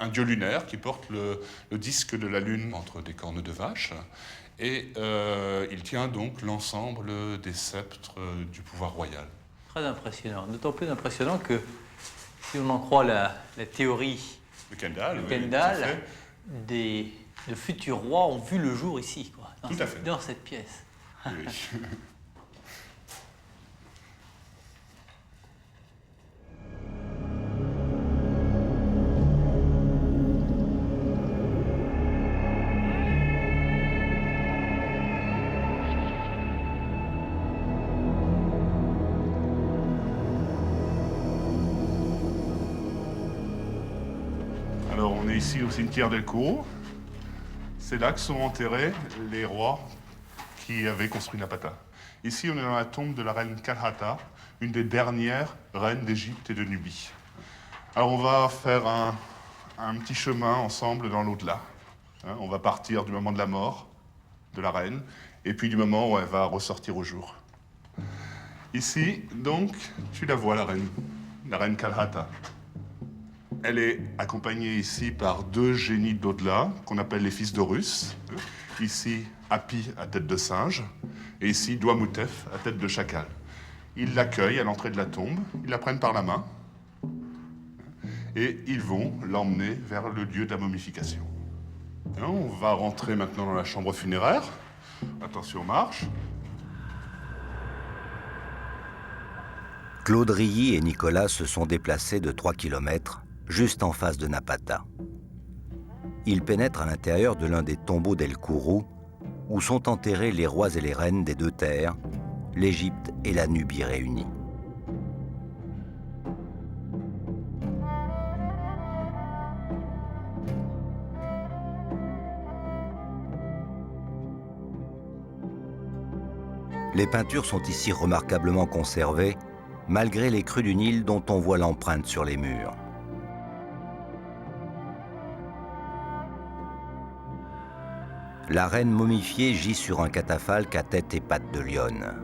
un dieu lunaire qui porte le disque de la lune entre des cornes de vache. Et il tient donc l'ensemble des sceptres du pouvoir royal. Très impressionnant. D'autant plus impressionnant que, si on en croit la théorie de Kendall, de futurs rois ont vu le jour ici, quoi, dans cette pièce. Oui. Alors on est ici au cimetière d'El Kourou. C'est là que sont enterrés les rois qui avaient construit Napata. Ici, on est dans la tombe de la reine Kalhata, une des dernières reines d'Égypte et de Nubie. Alors, on va faire un petit chemin ensemble dans l'au-delà. On va partir du moment de la mort de la reine, et puis du moment où elle va ressortir au jour. Ici, donc, tu la vois, la reine Kalhata. Elle est accompagnée ici par deux génies de l'au-delà, qu'on appelle les fils d'Horus. Ici, Hapi à tête de singe, et ici, Douamoutef à tête de chacal. Ils l'accueillent à l'entrée de la tombe, ils la prennent par la main, et ils vont l'emmener vers le lieu de la momification. On va rentrer maintenant dans la chambre funéraire. Attention, marche. Claude Rilly et Nicolas se sont déplacés de 3 km, juste en face de Napata. Ils pénètrent à l'intérieur de l'un des tombeaux d'El Kourou, où sont enterrés les rois et les reines des deux terres, l'Égypte et la Nubie réunies. Les peintures sont ici remarquablement conservées, malgré les crues du Nil dont on voit l'empreinte sur les murs. La reine momifiée gît sur un catafalque à tête et pattes de lionne.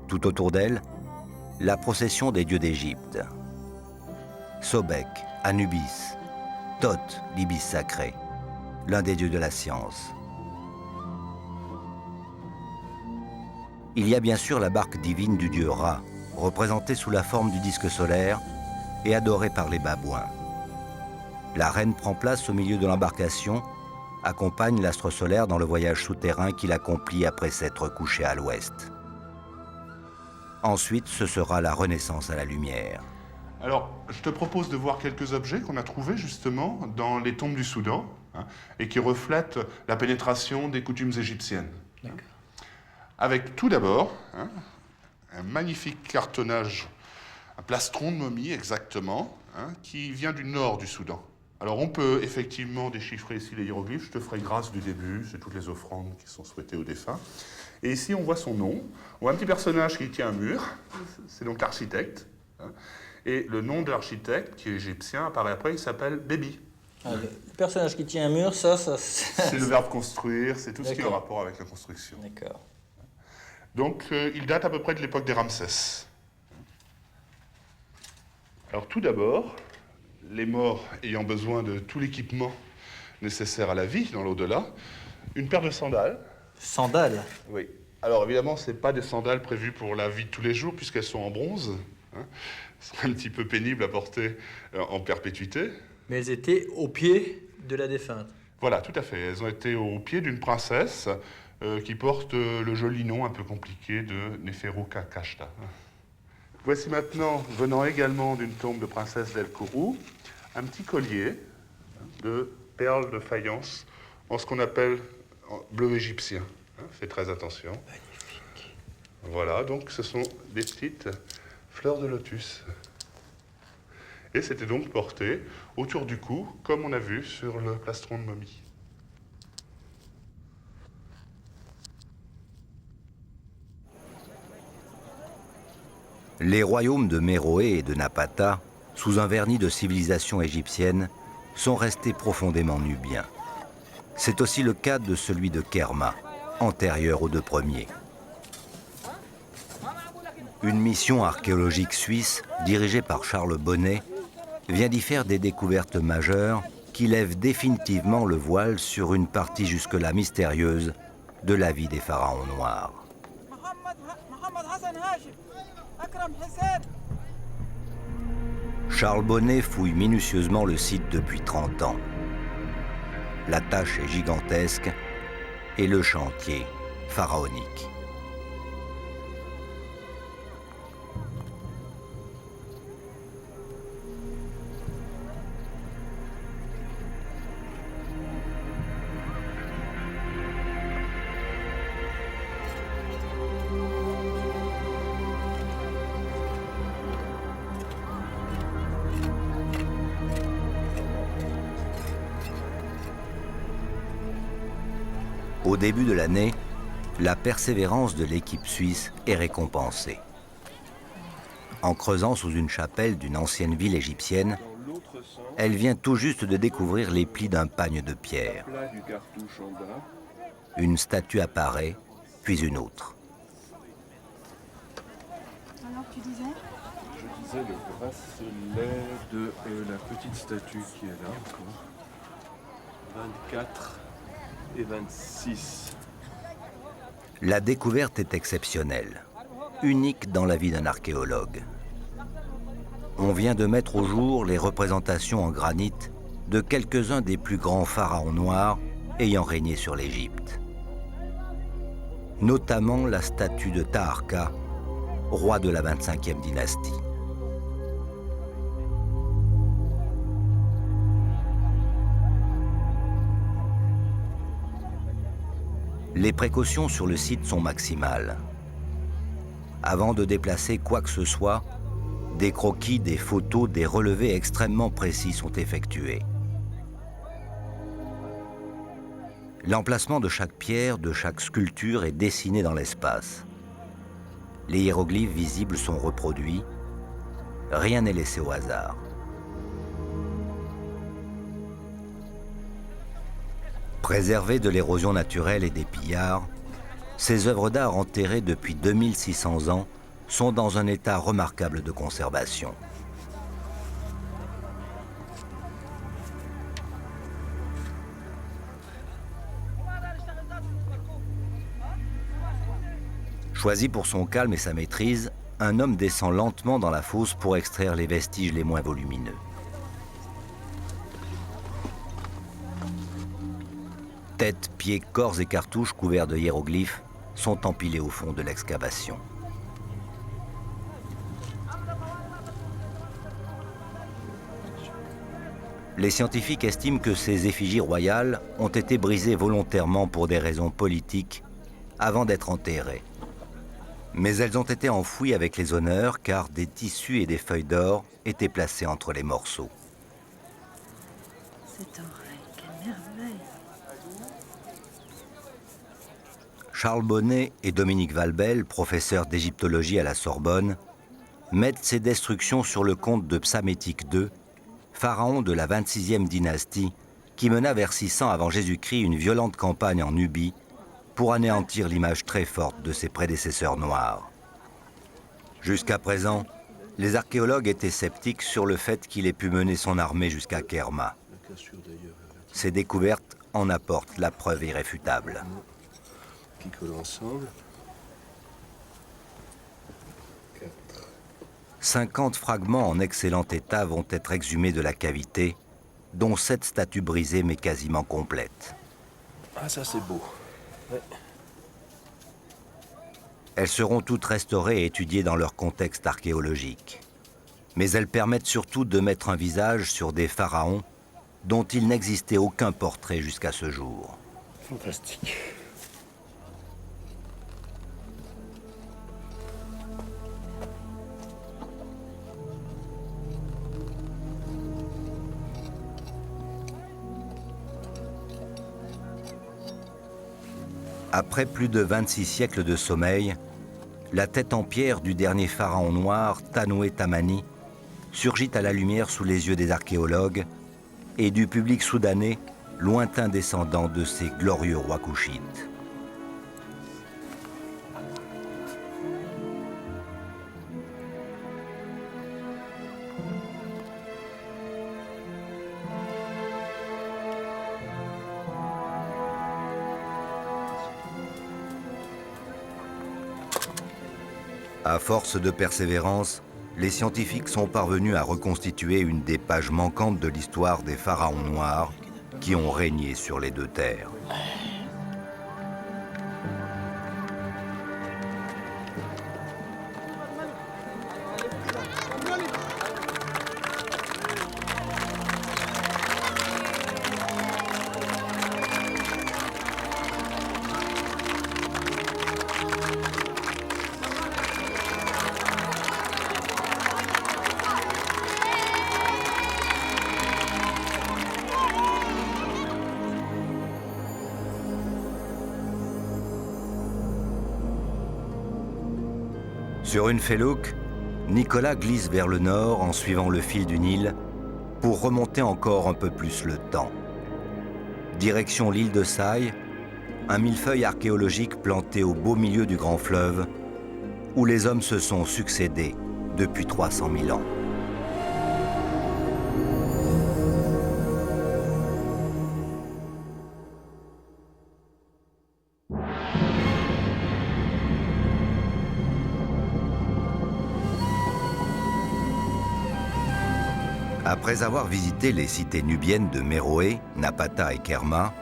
Tout autour d'elle, la procession des dieux d'Égypte. Sobek, Anubis, Thoth, l'ibis sacré, l'un des dieux de la science. Il y a bien sûr la barque divine du dieu Ra, représentée sous la forme du disque solaire, et adoré par les Babouins. La reine prend place au milieu de l'embarcation, accompagne l'astre solaire dans le voyage souterrain qu'il accomplit après s'être couché à l'ouest. Ensuite, ce sera la renaissance à la lumière. Alors, je te propose de voir quelques objets qu'on a trouvés justement dans les tombes du Soudan et qui reflètent la pénétration des coutumes égyptiennes. D'accord. Avec tout d'abord un magnifique cartonnage, un plastron de momie exactement, qui vient du nord du Soudan. Alors on peut effectivement déchiffrer ici les hiéroglyphes, je te ferai grâce du début, c'est toutes les offrandes qui sont souhaitées aux défunts. Et ici on voit son nom, on voit un petit personnage qui tient un mur, c'est donc l'architecte. Et le nom de l'architecte, qui est égyptien, apparaît après, il s'appelle Bébi. Ah, le personnage qui tient un mur, ça... C'est le verbe construire, c'est tout ce qui est en rapport avec la construction. D'accord. Donc il date à peu près de l'époque des Ramsès. Alors tout d'abord, les morts ayant besoin de tout l'équipement nécessaire à la vie dans l'au-delà, une paire de sandales. Sandales? Oui. Alors évidemment, ce n'est pas des sandales prévues pour la vie de tous les jours, puisqu'elles sont en bronze. Ce serait un petit peu pénible à porter en perpétuité. Mais elles étaient au pied de la défunte. Voilà, tout à fait. Elles ont été au pied d'une princesse qui porte le joli nom un peu compliqué de Neferu-Kashta. Voici maintenant, venant également d'une tombe de princesse d'El Kourou, un petit collier de perles de faïence en ce qu'on appelle bleu égyptien. Faites très attention. Magnifique. Voilà, donc ce sont des petites fleurs de lotus. Et c'était donc porté autour du cou, comme on a vu sur le plastron de momie. Les royaumes de Méroé et de Napata, sous un vernis de civilisation égyptienne, sont restés profondément nubiens. C'est aussi le cas de celui de Kerma, antérieur aux deux premiers. Une mission archéologique suisse, dirigée par Charles Bonnet, vient d'y faire des découvertes majeures qui lèvent définitivement le voile sur une partie jusque-là mystérieuse de la vie des pharaons noirs. Charles Bonnet fouille minutieusement le site depuis 30 ans. La tâche est gigantesque et le chantier pharaonique. Au début de l'année, la persévérance de l'équipe suisse est récompensée. En creusant sous une chapelle d'une ancienne ville égyptienne, elle vient tout juste de découvrir les plis d'un pagne de pierre. Une statue apparaît, puis une autre. Alors tu disais ? Je disais le bracelet de la petite statue qui est là encore. 24 et 26. La découverte est exceptionnelle, unique dans la vie d'un archéologue. On vient de mettre au jour les représentations en granit de quelques-uns des plus grands pharaons noirs ayant régné sur l'Égypte. Notamment la statue de Taharqa, roi de la 25e dynastie. Les précautions sur le site sont maximales. Avant de déplacer quoi que ce soit, des croquis, des photos, des relevés extrêmement précis sont effectués. L'emplacement de chaque pierre, de chaque sculpture est dessiné dans l'espace. Les hiéroglyphes visibles sont reproduits. Rien n'est laissé au hasard. Préservées de l'érosion naturelle et des pillards, ces œuvres d'art enterrées depuis 2600 ans sont dans un état remarquable de conservation. Choisi pour son calme et sa maîtrise, un homme descend lentement dans la fosse pour extraire les vestiges les moins volumineux. Têtes, pieds, corps et cartouches couverts de hiéroglyphes sont empilés au fond de l'excavation. Les scientifiques estiment que ces effigies royales ont été brisées volontairement pour des raisons politiques avant d'être enterrées. Mais elles ont été enfouies avec les honneurs car des tissus et des feuilles d'or étaient placés entre les morceaux. Cette oreille, quelle merveille! Charles Bonnet et Dominique Valbel, professeurs d'égyptologie à la Sorbonne, mettent ces destructions sur le compte de Psamétique II, pharaon de la 26e dynastie, qui mena vers 600 avant Jésus-Christ une violente campagne en Nubie pour anéantir l'image très forte de ses prédécesseurs noirs. Jusqu'à présent, les archéologues étaient sceptiques sur le fait qu'il ait pu mener son armée jusqu'à Kerma. Ces découvertes en apportent la preuve irréfutable. Qui collent ensemble. 50 fragments en excellent état vont être exhumés de la cavité, dont 7 statues brisées mais quasiment complètes. Ah, ça c'est beau. Ouais. Elles seront toutes restaurées et étudiées dans leur contexte archéologique. Mais elles permettent surtout de mettre un visage sur des pharaons dont il n'existait aucun portrait jusqu'à ce jour. Fantastique. Après plus de 26 siècles de sommeil, la tête en pierre du dernier pharaon noir, Tanoué Tamani, surgit à la lumière sous les yeux des archéologues et du public soudanais, lointain descendant de ces glorieux rois couchites. À force de persévérance, les scientifiques sont parvenus à reconstituer une des pages manquantes de l'histoire des pharaons noirs qui ont régné sur les deux terres. Sur une felouk, Nicolas glisse vers le nord en suivant le fil du Nil pour remonter encore un peu plus le temps. Direction l'île de Saï, un millefeuille archéologique planté au beau milieu du grand fleuve où les hommes se sont succédés depuis 300 000 ans. Après avoir visité les cités nubiennes de Méroé, Napata et Kerma,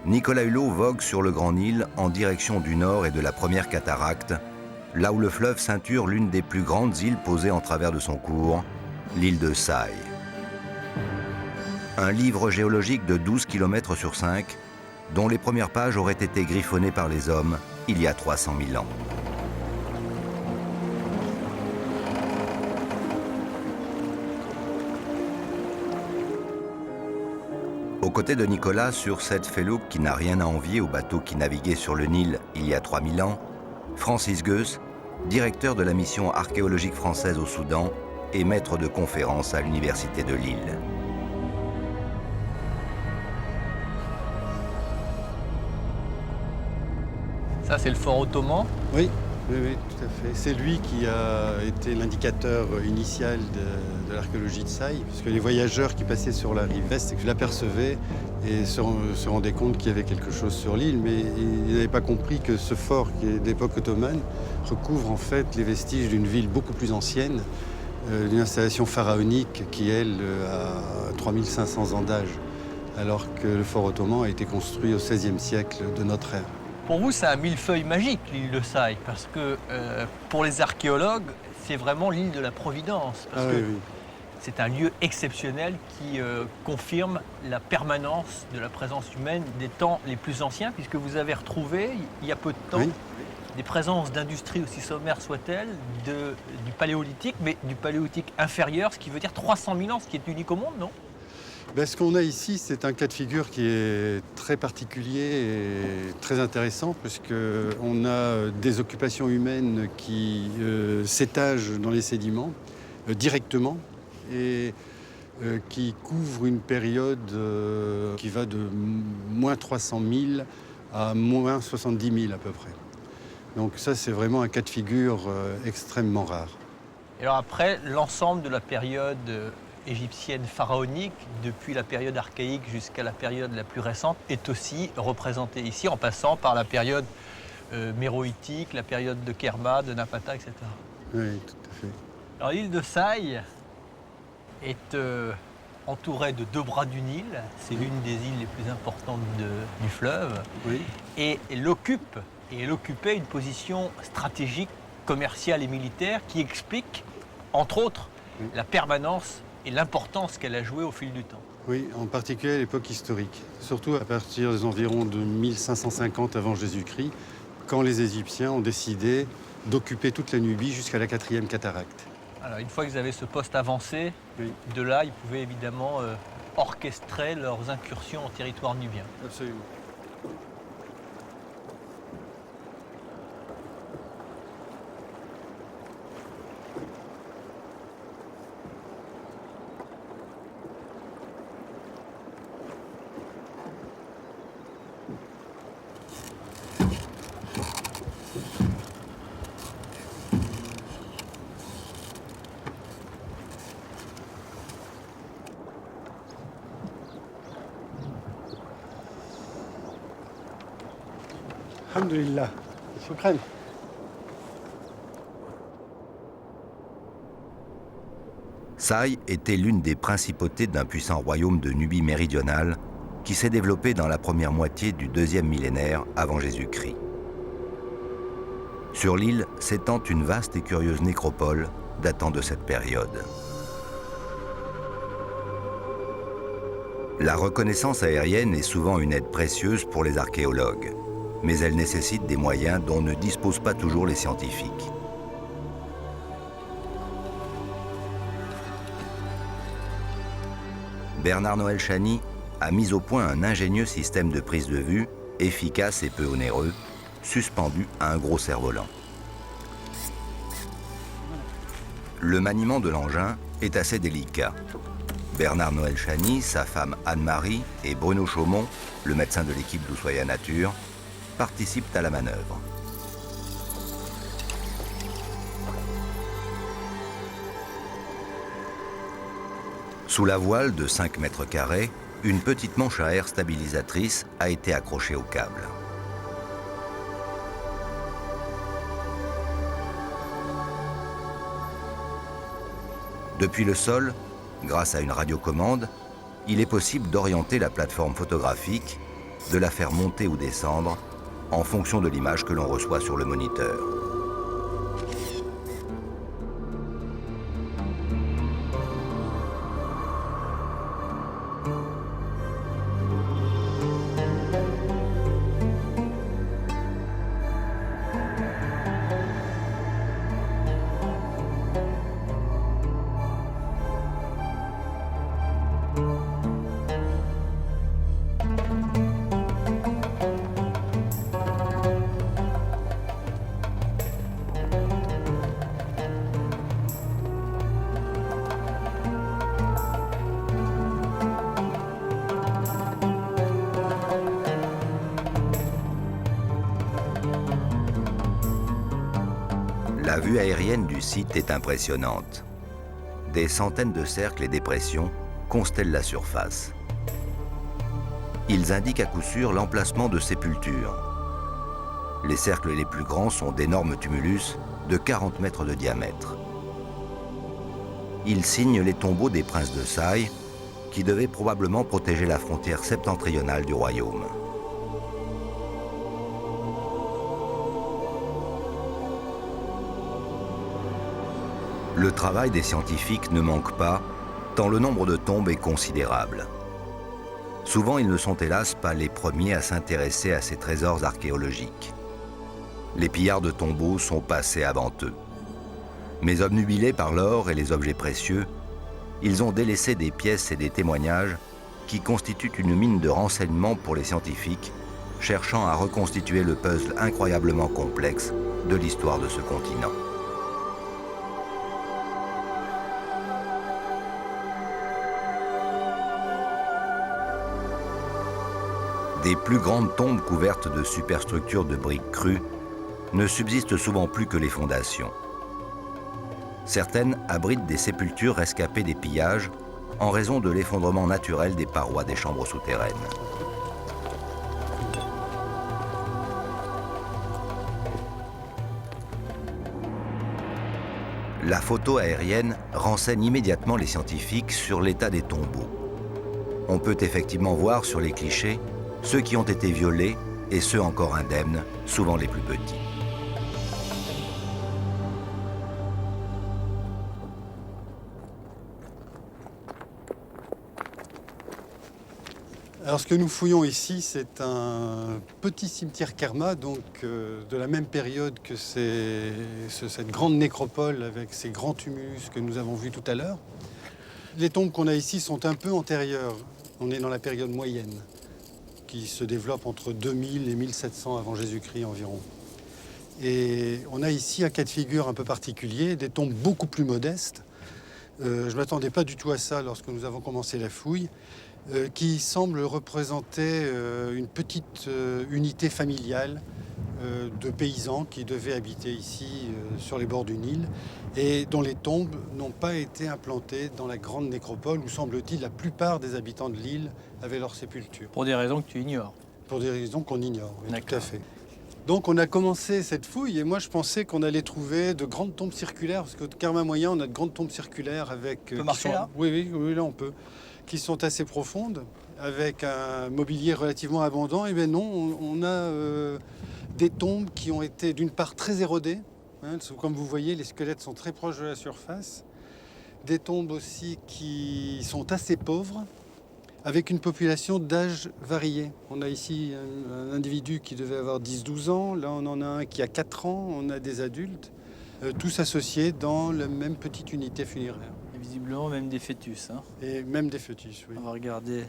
Nicolas Hulot vogue sur le Grand Nil en direction du nord et de la première cataracte, là où le fleuve ceinture l'une des plus grandes îles posées en travers de son cours, l'île de Saï. Un livre géologique de 12 km sur 5, dont les premières pages auraient été griffonnées par les hommes il y a 300 000 ans. Aux côtés de Nicolas, sur cette felouk qui n'a rien à envier aux bateaux qui naviguaient sur le Nil il y a 3000 ans, Francis Goes, directeur de la mission archéologique française au Soudan et maître de conférences à l'université de Lille. Ça, c'est le fort ottoman. Oui, Oui, tout à fait. C'est lui qui a été l'indicateur initial de l'archéologie de Saï, puisque les voyageurs qui passaient sur la rive est l'apercevaient et se rendaient compte qu'il y avait quelque chose sur l'île, mais ils n'avaient pas compris que ce fort, qui est d'époque ottomane, recouvre en fait les vestiges d'une ville beaucoup plus ancienne, d'une installation pharaonique qui, elle, a 3500 ans d'âge, alors que le fort ottoman a été construit au XVIe siècle de notre ère. Pour vous, c'est un millefeuille magique, l'île de Saï, parce que pour les archéologues, c'est vraiment l'île de la Providence. Parce que c'est un lieu exceptionnel qui confirme la permanence de la présence humaine des temps les plus anciens, puisque vous avez retrouvé, il y a peu de temps, des présences d'industries aussi sommaires soient-elles, du paléolithique, mais du paléolithique inférieur, ce qui veut dire 300 000 ans, ce qui est unique au monde, non ? Ce qu'on a ici, c'est un cas de figure qui est très particulier et très intéressant, puisqu'on a des occupations humaines qui s'étagent dans les sédiments directement et qui couvrent une période qui va de moins 300 000 à moins 70 000 à peu près. Donc ça, c'est vraiment un cas de figure extrêmement rare. Et alors après, l'ensemble de la période égyptienne pharaonique, depuis la période archaïque jusqu'à la période la plus récente, est aussi représentée ici, en passant par la période méroïtique, la période de Kerma, de Napata, etc. Oui, tout à fait. Alors l'île de Saï est entourée de 2 bras du Nil. C'est l'une des îles les plus importantes du fleuve. Oui. Et elle occupait une position stratégique, commerciale et militaire qui explique, entre autres, la permanence et l'importance qu'elle a jouée au fil du temps. Oui, en particulier à l'époque historique, surtout à partir des environs de 1550 avant Jésus-Christ, quand les Égyptiens ont décidé d'occuper toute la Nubie jusqu'à la 4e cataracte. Alors, une fois qu'ils avaient ce poste avancé, de là, ils pouvaient évidemment orchestrer leurs incursions en territoire nubien. Absolument. Alhamdulillah. Shukran. Saï était l'une des principautés d'un puissant royaume de Nubie méridionale qui s'est développé dans la première moitié du 2e millénaire avant Jésus-Christ. Sur l'île s'étend une vaste et curieuse nécropole datant de cette période. La reconnaissance aérienne est souvent une aide précieuse pour les archéologues, mais elle nécessite des moyens dont ne disposent pas toujours les scientifiques. Bernard-Noël Chany a mis au point un ingénieux système de prise de vue, efficace et peu onéreux, suspendu à un gros cerf-volant. Le maniement de l'engin est assez délicat. Bernard-Noël Chany, sa femme Anne-Marie et Bruno Chaumont, le médecin de l'équipe d'Oussoya Nature, participent à la manœuvre. Sous la voile de 5 mètres carrés, une petite manche à air stabilisatrice a été accrochée au câble. Depuis le sol, grâce à une radiocommande, il est possible d'orienter la plateforme photographique, de la faire monter ou descendre en fonction de l'image que l'on reçoit sur le moniteur. La vue aérienne du site est impressionnante. Des centaines de cercles et dépressions constellent la surface. Ils indiquent à coup sûr l'emplacement de sépultures. Les cercles les plus grands sont d'énormes tumulus de 40 mètres de diamètre. Ils signent les tombeaux des princes de Sai, qui devaient probablement protéger la frontière septentrionale du royaume. Le travail des scientifiques ne manque pas, tant le nombre de tombes est considérable. Souvent, ils ne sont hélas pas les premiers à s'intéresser à ces trésors archéologiques. Les pillards de tombeaux sont passés avant eux. Mais obnubilés par l'or et les objets précieux, ils ont délaissé des pièces et des témoignages qui constituent une mine de renseignements pour les scientifiques, cherchant à reconstituer le puzzle incroyablement complexe de l'histoire de ce continent. Des plus grandes tombes couvertes de superstructures de briques crues ne subsistent souvent plus que les fondations. Certaines abritent des sépultures rescapées des pillages en raison de l'effondrement naturel des parois des chambres souterraines. La photo aérienne renseigne immédiatement les scientifiques sur l'état des tombeaux. On peut effectivement voir sur les clichés ceux qui ont été violés et ceux encore indemnes, souvent les plus petits. Alors ce que nous fouillons ici, c'est un petit cimetière Kerma, donc de la même période que cette grande nécropole avec ces grands tumulus que nous avons vus tout à l'heure. Les tombes qu'on a ici sont un peu antérieures. On est dans la période moyenne, qui se développe entre 2000 et 1700 avant Jésus-Christ environ. Et on a ici un cas de figure un peu particulier, des tombes beaucoup plus modestes. Je ne m'attendais pas du tout à ça lorsque nous avons commencé la fouille, qui semblent représenter une petite unité familiale de paysans qui devaient habiter ici sur les bords du Nil et dont les tombes n'ont pas été implantées dans la grande nécropole où, semble-t-il, la plupart des habitants de l'île avaient leur sépulture. Pour des raisons que tu ignores. Pour des raisons qu'on ignore, oui, tout D'accord. à fait. Donc on a commencé cette fouille et moi je pensais qu'on allait trouver de grandes tombes circulaires, parce qu'au Kerma moyen on a de grandes tombes circulaires avec... On peut marcher là ? Oui, là on peut. Qui sont assez profondes, avec un mobilier relativement abondant. Et bien non, on a des tombes qui ont été d'une part très érodées. Hein, comme vous voyez, les squelettes sont très proches de la surface. Des tombes aussi qui sont assez pauvres, avec une population d'âge varié. On a ici un individu qui devait avoir 10-12 ans. Là, on en a un qui a 4 ans. On a des adultes, tous associés dans la même petite unité funéraire. Et visiblement même des fœtus. Hein. Et même des fœtus, oui. On va regarder.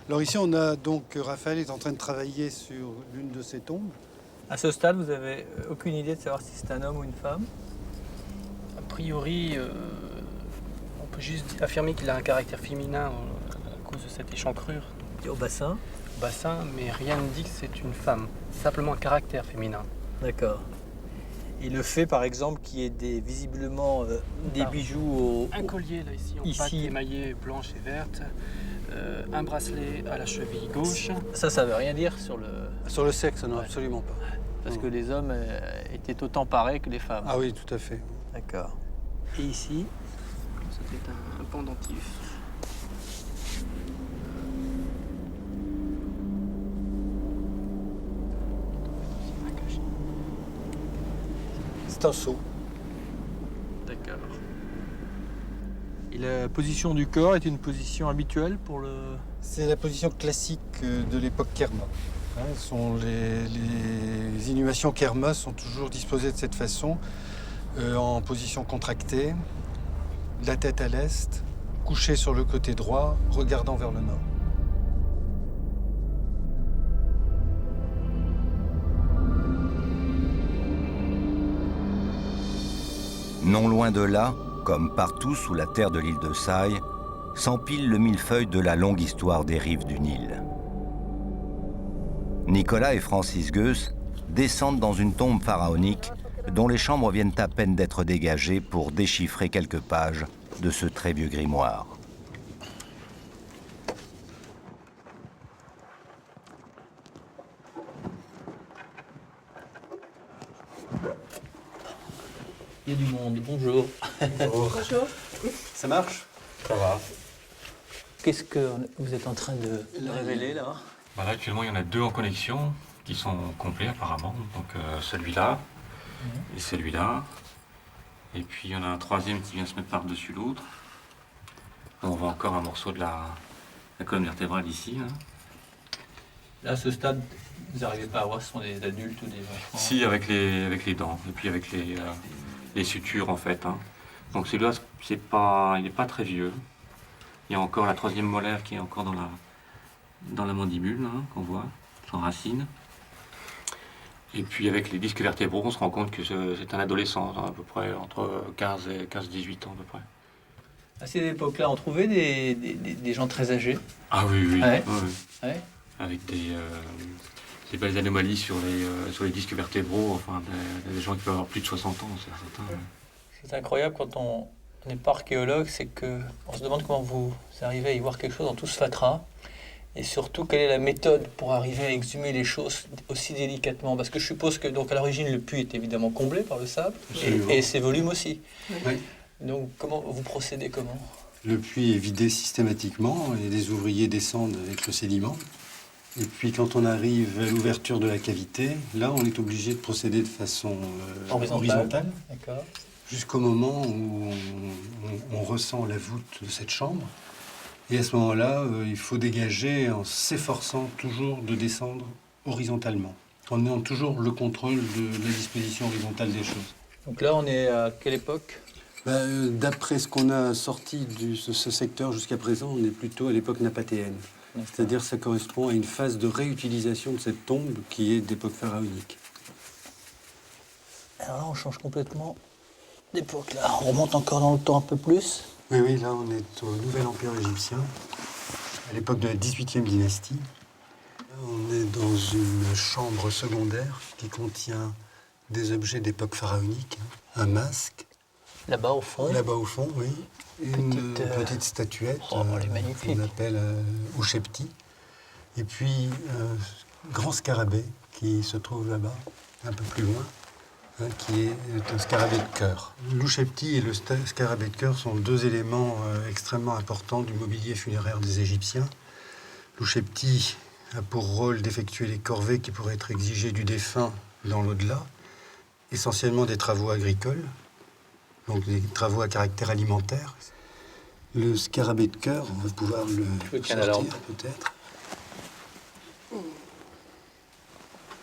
Alors ici, on a donc Raphaël est en train de travailler sur l'une de ces tombes. À ce stade, vous n'avez aucune idée de savoir si c'est un homme ou une femme ? A priori, on peut juste affirmer qu'il a un caractère féminin à cause de cette échancrure Au bassin ? au bassin, mais rien ne dit que c'est une femme. Simplement un caractère féminin. D'accord. Et le fait, par exemple, qu'il y ait visiblement des bijoux Un collier là ici, en Ici. pâte émaillée blanche et verte. Un bracelet à la cheville gauche. Ça veut rien dire sur le... Sur le sexe, non, Ouais. absolument pas. Parce Non. que les hommes étaient autant parés que les femmes. Ah oui, tout à fait. D'accord. Et ici, C'était un pendentif. C'est un seau. D'accord. Et la position du corps est une position habituelle pour le... C'est la position classique de l'époque Kerma. Hein, les inhumations Kerma sont toujours disposées de cette façon, en position contractée, la tête à l'est, couché sur le côté droit, regardant vers le nord. Non loin de là, comme partout sous la terre de l'île de Sai, s'empile le millefeuille de la longue histoire des rives du Nil. Nicolas et Francis Goes descendent dans une tombe pharaonique dont les chambres viennent à peine d'être dégagées pour déchiffrer quelques pages de ce très vieux grimoire. Il y a du monde, bonjour. Bonjour. Ça marche? Ça va. Qu'est-ce que vous êtes en train de révéler là? Là, actuellement, il y en a 2 en connexion qui sont complets apparemment. Donc celui-là et celui-là. Et puis il y en a un 3e qui vient se mettre par-dessus l'autre. On voit encore un morceau de la colonne vertébrale ici. Hein. Là, à ce stade, vous n'arrivez pas à voir si ce sont des adultes ou des enfants? Si, avec les dents et puis avec les sutures en fait. Hein. Donc celui-là, il n'est pas très vieux. Il y a encore la 3e molaire qui est encore dans la mandibule, hein, qu'on voit, sans racine. Et puis avec les disques vertébraux, on se rend compte que c'est un adolescent, à peu près entre 15 et 18 ans à peu près. À cette époque-là, on trouvait des gens très âgés. Ah oui, oui. Ouais. Oui. Ouais. Avec des belles anomalies sur les disques vertébraux, enfin des gens qui peuvent avoir plus de 60 ans, c'est certain. C'est incroyable quand on n'est pas archéologue, c'est qu'on se demande comment vous arrivez à y voir quelque chose dans tout ce fatras. Et surtout, quelle est la méthode pour arriver à exhumer les choses aussi délicatement? Parce que je suppose que, donc, à l'origine, le puits est évidemment comblé par le sable, et ses volumes aussi. Oui. Donc, vous procédez comment? Le puits est vidé systématiquement et les ouvriers descendent avec le sédiment. Et puis quand on arrive à l'ouverture de la cavité, là, on est obligé de procéder de façon horizontale. D'accord. Jusqu'au moment où on ressent la voûte de cette chambre. Et à ce moment-là, il faut dégager en s'efforçant toujours de descendre horizontalement, en ayant toujours le contrôle de la disposition horizontale des choses. Donc là, on est à quelle époque? D'après ce qu'on a sorti de ce secteur jusqu'à présent, on est plutôt à l'époque napatéenne. C'est-à-dire que ça correspond à une phase de réutilisation de cette tombe qui est d'époque pharaonique. Alors là, on change complètement d'époque. Là, on remonte encore dans le temps un peu plus. Oui, là, on est au Nouvel Empire égyptien, à l'époque de la 18e dynastie. Là, on est dans une chambre secondaire qui contient des objets d'époque pharaonique. Un masque. Là-bas, au fond. Là-bas, au fond, oui. Une petite statuette elle est magnifique. qu'on appelle Ushepti. Et puis, un grand scarabée qui se trouve là-bas, un peu plus loin. Qui est un scarabée de cœur. L'Ushepti et le scarabée de cœur sont 2 éléments extrêmement importants du mobilier funéraire des Égyptiens. L'Ushepti a pour rôle d'effectuer les corvées qui pourraient être exigées du défunt dans l'au-delà, essentiellement des travaux agricoles, donc des travaux à caractère alimentaire. Le scarabée de cœur, on va pouvoir le sortir peut-être.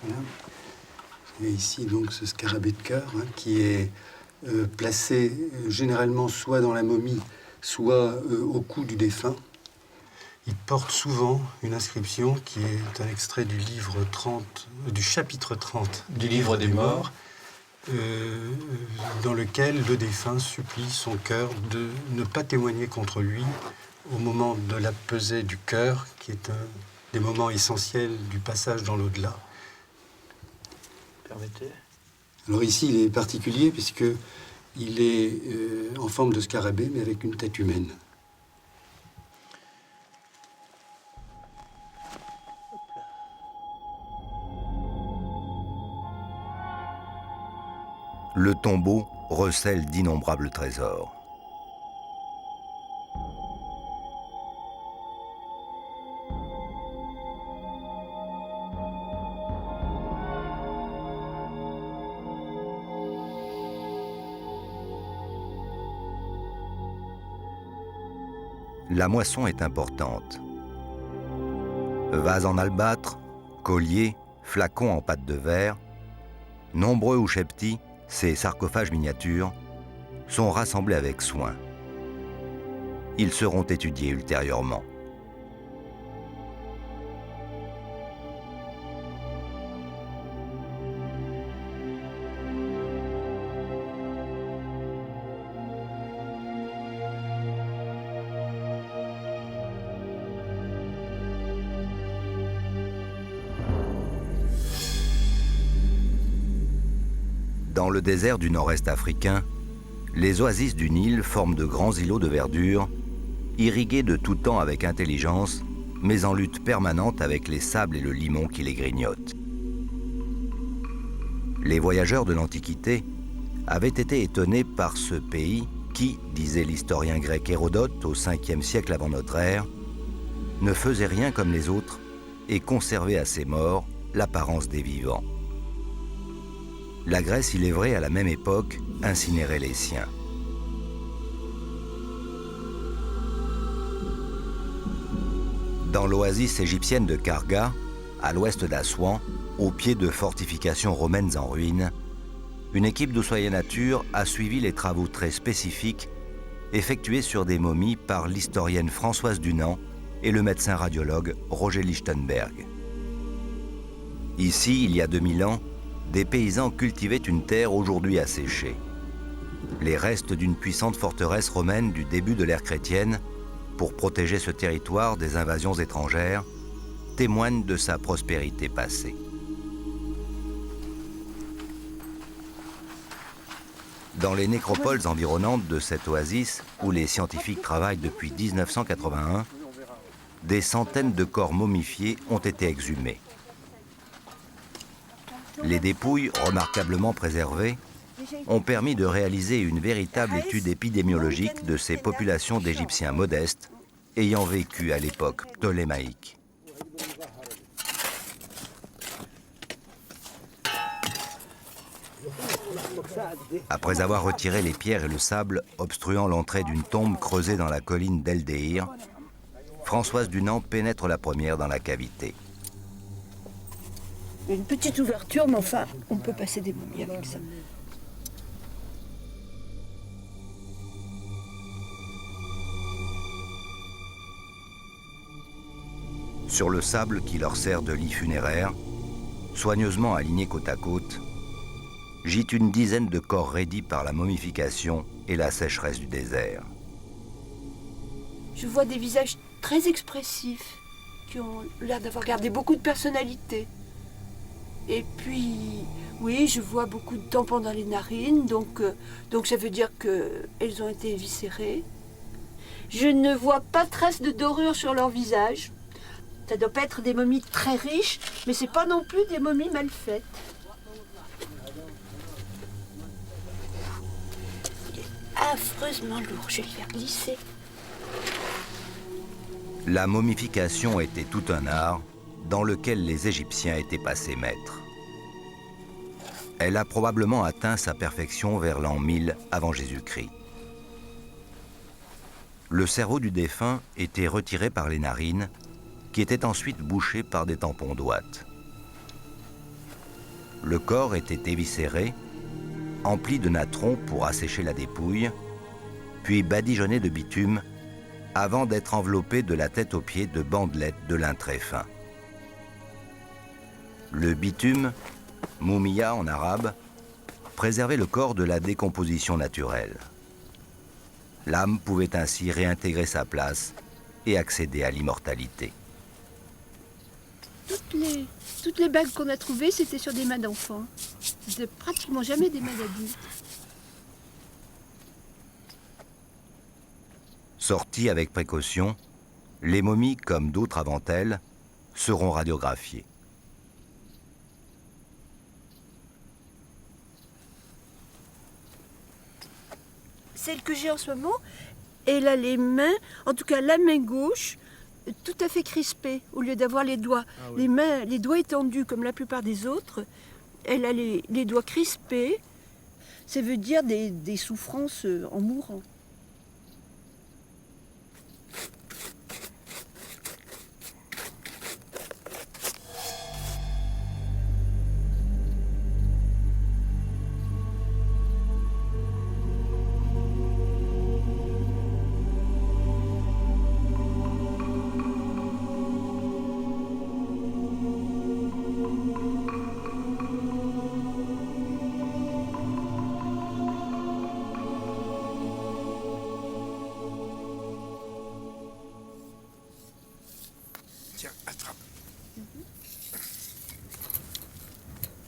Voilà. Et ici, donc, ce scarabée de cœur, qui est placé généralement soit dans la momie, soit au cou du défunt. Il porte souvent une inscription qui est un extrait du livre 30, du chapitre 30 du livre des morts, dans lequel le défunt supplie son cœur de ne pas témoigner contre lui au moment de la pesée du cœur, qui est un des moments essentiels du passage dans l'au-delà. Permettez. Alors ici, il est particulier puisqu'il est en forme de scarabée, mais avec une tête humaine. Le tombeau recèle d'innombrables trésors. La moisson est importante. Vases en albâtre, colliers, flacons en pâte de verre, nombreux Ushepti, ces sarcophages miniatures, sont rassemblés avec soin. Ils seront étudiés ultérieurement. Dans le désert du nord-est africain, les oasis du Nil forment de grands îlots de verdure, irrigués de tout temps avec intelligence, mais en lutte permanente avec les sables et le limon qui les grignotent. Les voyageurs de l'Antiquité avaient été étonnés par ce pays qui, disait l'historien grec Hérodote au 5e siècle avant notre ère, ne faisait rien comme les autres et conservait à ses morts l'apparence des vivants. La Grèce, il est vrai, à la même époque, incinérait les siens. Dans l'oasis égyptienne de Karga, à l'ouest d'Assouan, au pied de fortifications romaines en ruine, une équipe d'Où Soyez Nature a suivi les travaux très spécifiques effectués sur des momies par l'historienne Françoise Dunant et le médecin radiologue Roger Lichtenberg. Ici, il y a 2000 ans, des paysans cultivaient une terre aujourd'hui asséchée. Les restes d'une puissante forteresse romaine du début de l'ère chrétienne, pour protéger ce territoire des invasions étrangères, témoignent de sa prospérité passée. Dans les nécropoles environnantes de cette oasis, où les scientifiques travaillent depuis 1981, des centaines de corps momifiés ont été exhumés. Les dépouilles, remarquablement préservées, ont permis de réaliser une véritable étude épidémiologique de ces populations d'Égyptiens modestes ayant vécu à l'époque ptolémaïque. Après avoir retiré les pierres et le sable obstruant l'entrée d'une tombe creusée dans la colline d'El Deir, Françoise Dunant pénètre la première dans la cavité. Une petite ouverture, mais enfin, on peut passer des momies avec ça. Sur le sable qui leur sert de lit funéraire, soigneusement alignés côte à côte, gît une dizaine de corps raidis par la momification et la sécheresse du désert. Je vois des visages très expressifs, qui ont l'air d'avoir gardé beaucoup de personnalité. Et puis, oui, je vois beaucoup de tampons dans les narines, donc ça veut dire qu'elles ont été éviscérées. Je ne vois pas trace de dorure sur leur visage. Ça ne doit pas être des momies très riches, mais c'est pas non plus des momies mal faites. Il est affreusement lourd, je vais le faire glisser. La momification était tout un art dans lequel les Égyptiens étaient passés maîtres. Elle a probablement atteint sa perfection vers l'an 1000 avant Jésus-Christ. Le cerveau du défunt était retiré par les narines, qui étaient ensuite bouchées par des tampons d'ouate. Le corps était éviscéré, empli de natron pour assécher la dépouille, puis badigeonné de bitume, avant d'être enveloppé de la tête aux pieds de bandelettes de lin très fin. Le bitume, moumia en arabe, préservait le corps de la décomposition naturelle. L'âme pouvait ainsi réintégrer sa place et accéder à l'immortalité. Toutes les bagues qu'on a trouvées, c'était sur des mains d'enfants. C'était pratiquement jamais des mains d'adultes. Sorties avec précaution, les momies, comme d'autres avant elles, seront radiographiées. Celle que j'ai en ce moment, elle a les mains, en tout cas la main gauche, tout à fait crispée, au lieu d'avoir les doigts. Ah oui. Les doigts étendus comme la plupart des autres, elle a les doigts crispés. Ça veut dire des souffrances en mourant. Tiens, attrape.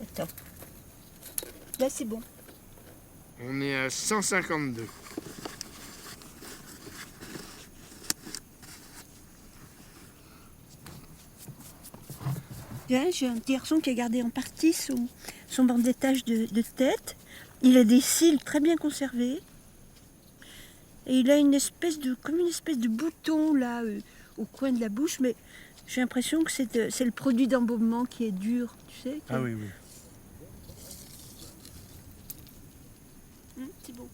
Attends. Là, c'est bon. On est à 152. J'ai un petit garçon qui a gardé en partie son bandage de tête. Il a des cils très bien conservés. Et il a comme une espèce de bouton là au coin de la bouche, mais j'ai l'impression que c'est le produit d'embaumement qui est dur, tu sais. Ah oui. C'est beau.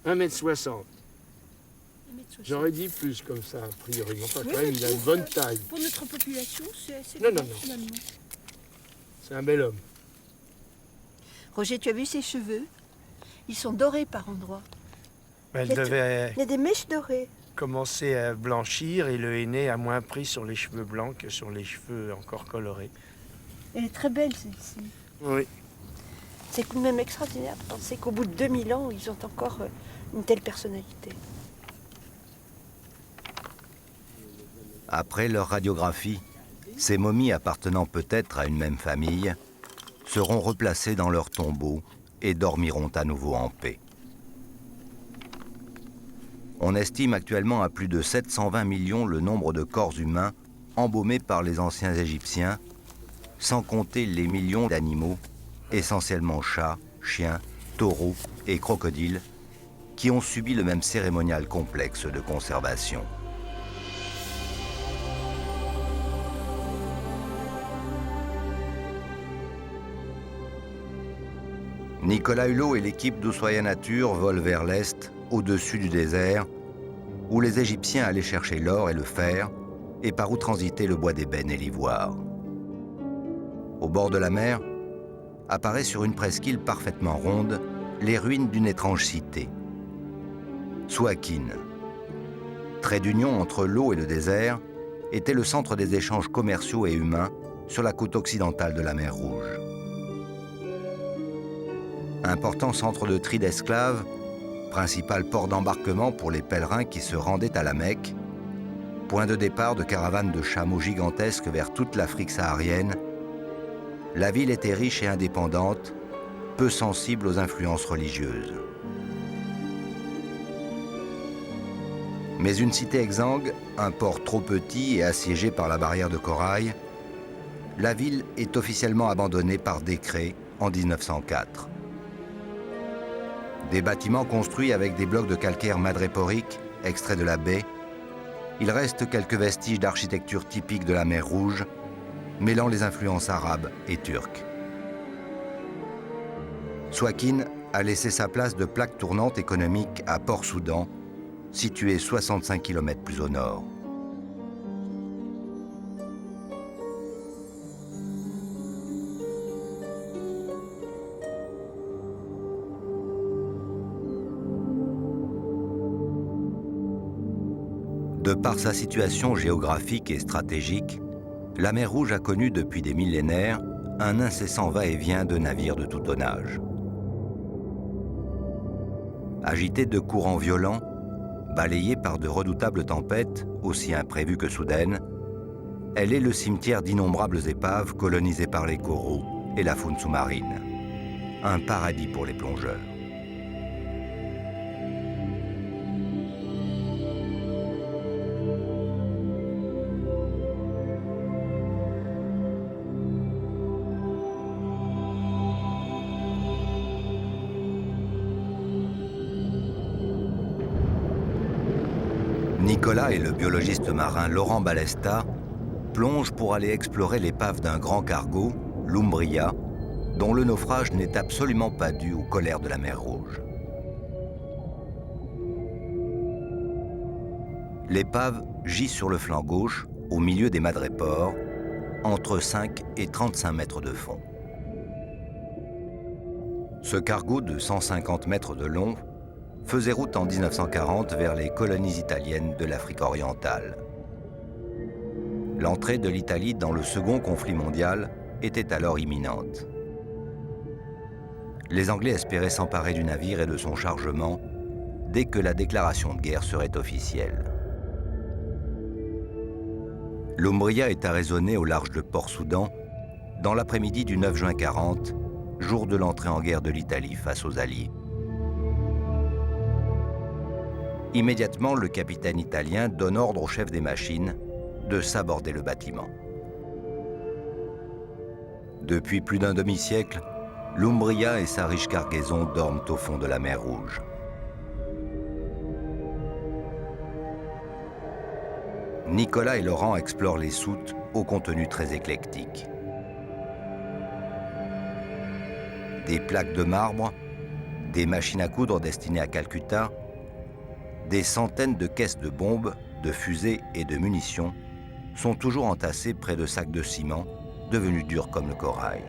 1m60. 1m60. J'aurais dit plus comme ça, a priori. Enfin, Oui, quand même, mais il a une bonne taille. Pour notre population, c'est assez Non, grand, non. finalement. C'est un bel homme. Roger, tu as vu ses cheveux? Ils sont dorés par endroits. Elle Il y a devait Il y a des mèches dorées. commencer à blanchir et le henné a moins pris sur les cheveux blancs que sur les cheveux encore colorés. Elle est très belle, celle-ci. Oui. C'est tout de même extraordinaire de penser qu'au bout de 2000 ans, ils ont encore une telle personnalité. Après leur radiographie, ces momies appartenant peut-être à une même famille seront replacées dans leur tombeau et dormiront à nouveau en paix. On estime actuellement à plus de 720 millions le nombre de corps humains embaumés par les anciens Égyptiens, sans compter les millions d'animaux, essentiellement chats, chiens, taureaux et crocodiles, qui ont subi le même cérémonial complexe de conservation. Nicolas Hulot et l'équipe d'Ushuaïa Nature volent vers l'est, au-dessus du désert, où les Égyptiens allaient chercher l'or et le fer, et par où transiter le bois d'ébène et l'ivoire. Au bord de la mer, apparaissent sur une presqu'île parfaitement ronde les ruines d'une étrange cité. Souakine, trait d'union entre l'eau et le désert, était le centre des échanges commerciaux et humains sur la côte occidentale de la mer Rouge. Important centre de tri d'esclaves, principal port d'embarquement pour les pèlerins qui se rendaient à la Mecque, point de départ de caravanes de chameaux gigantesques vers toute l'Afrique saharienne, la ville était riche et indépendante, peu sensible aux influences religieuses. Mais une cité exsangue, un port trop petit et assiégé par la barrière de corail, la ville est officiellement abandonnée par décret en 1904. Des bâtiments construits avec des blocs de calcaire madréporique, extraits de la baie, il reste quelques vestiges d'architecture typique de la mer Rouge, mêlant les influences arabes et turques. Souakine a laissé sa place de plaque tournante économique à Port-Soudan, situé 65 km plus au nord. De par sa situation géographique et stratégique, la mer Rouge a connu depuis des millénaires un incessant va-et-vient de navires de tout tonnage. Agitée de courants violents, balayée par de redoutables tempêtes, aussi imprévues que soudaines, elle est le cimetière d'innombrables épaves colonisées par les coraux et la faune sous-marine. Un paradis pour les plongeurs. Nicolas et le biologiste marin Laurent Balesta plongent pour aller explorer l'épave d'un grand cargo, l'Umbria, dont le naufrage n'est absolument pas dû aux colères de la mer Rouge. L'épave gît sur le flanc gauche, au milieu des madrépores, entre 5 et 35 mètres de fond. Ce cargo de 150 mètres de long faisait route en 1940 vers les colonies italiennes de l'Afrique orientale. L'entrée de l'Italie dans le second conflit mondial était alors imminente. Les Anglais espéraient s'emparer du navire et de son chargement dès que la déclaration de guerre serait officielle. L'Umbria est arraisonnée au large de Port-Soudan dans l'après-midi du 9 juin 40, jour de l'entrée en guerre de l'Italie face aux Alliés. Immédiatement, le capitaine italien donne ordre au chef des machines de saborder le bâtiment. Depuis plus d'un demi-siècle, l'Umbria et sa riche cargaison dorment au fond de la mer Rouge. Nicolas et Laurent explorent les soutes au contenu très éclectique. Des plaques de marbre, des machines à coudre destinées à Calcutta, des centaines de caisses de bombes, de fusées et de munitions sont toujours entassées près de sacs de ciment devenus durs comme le corail.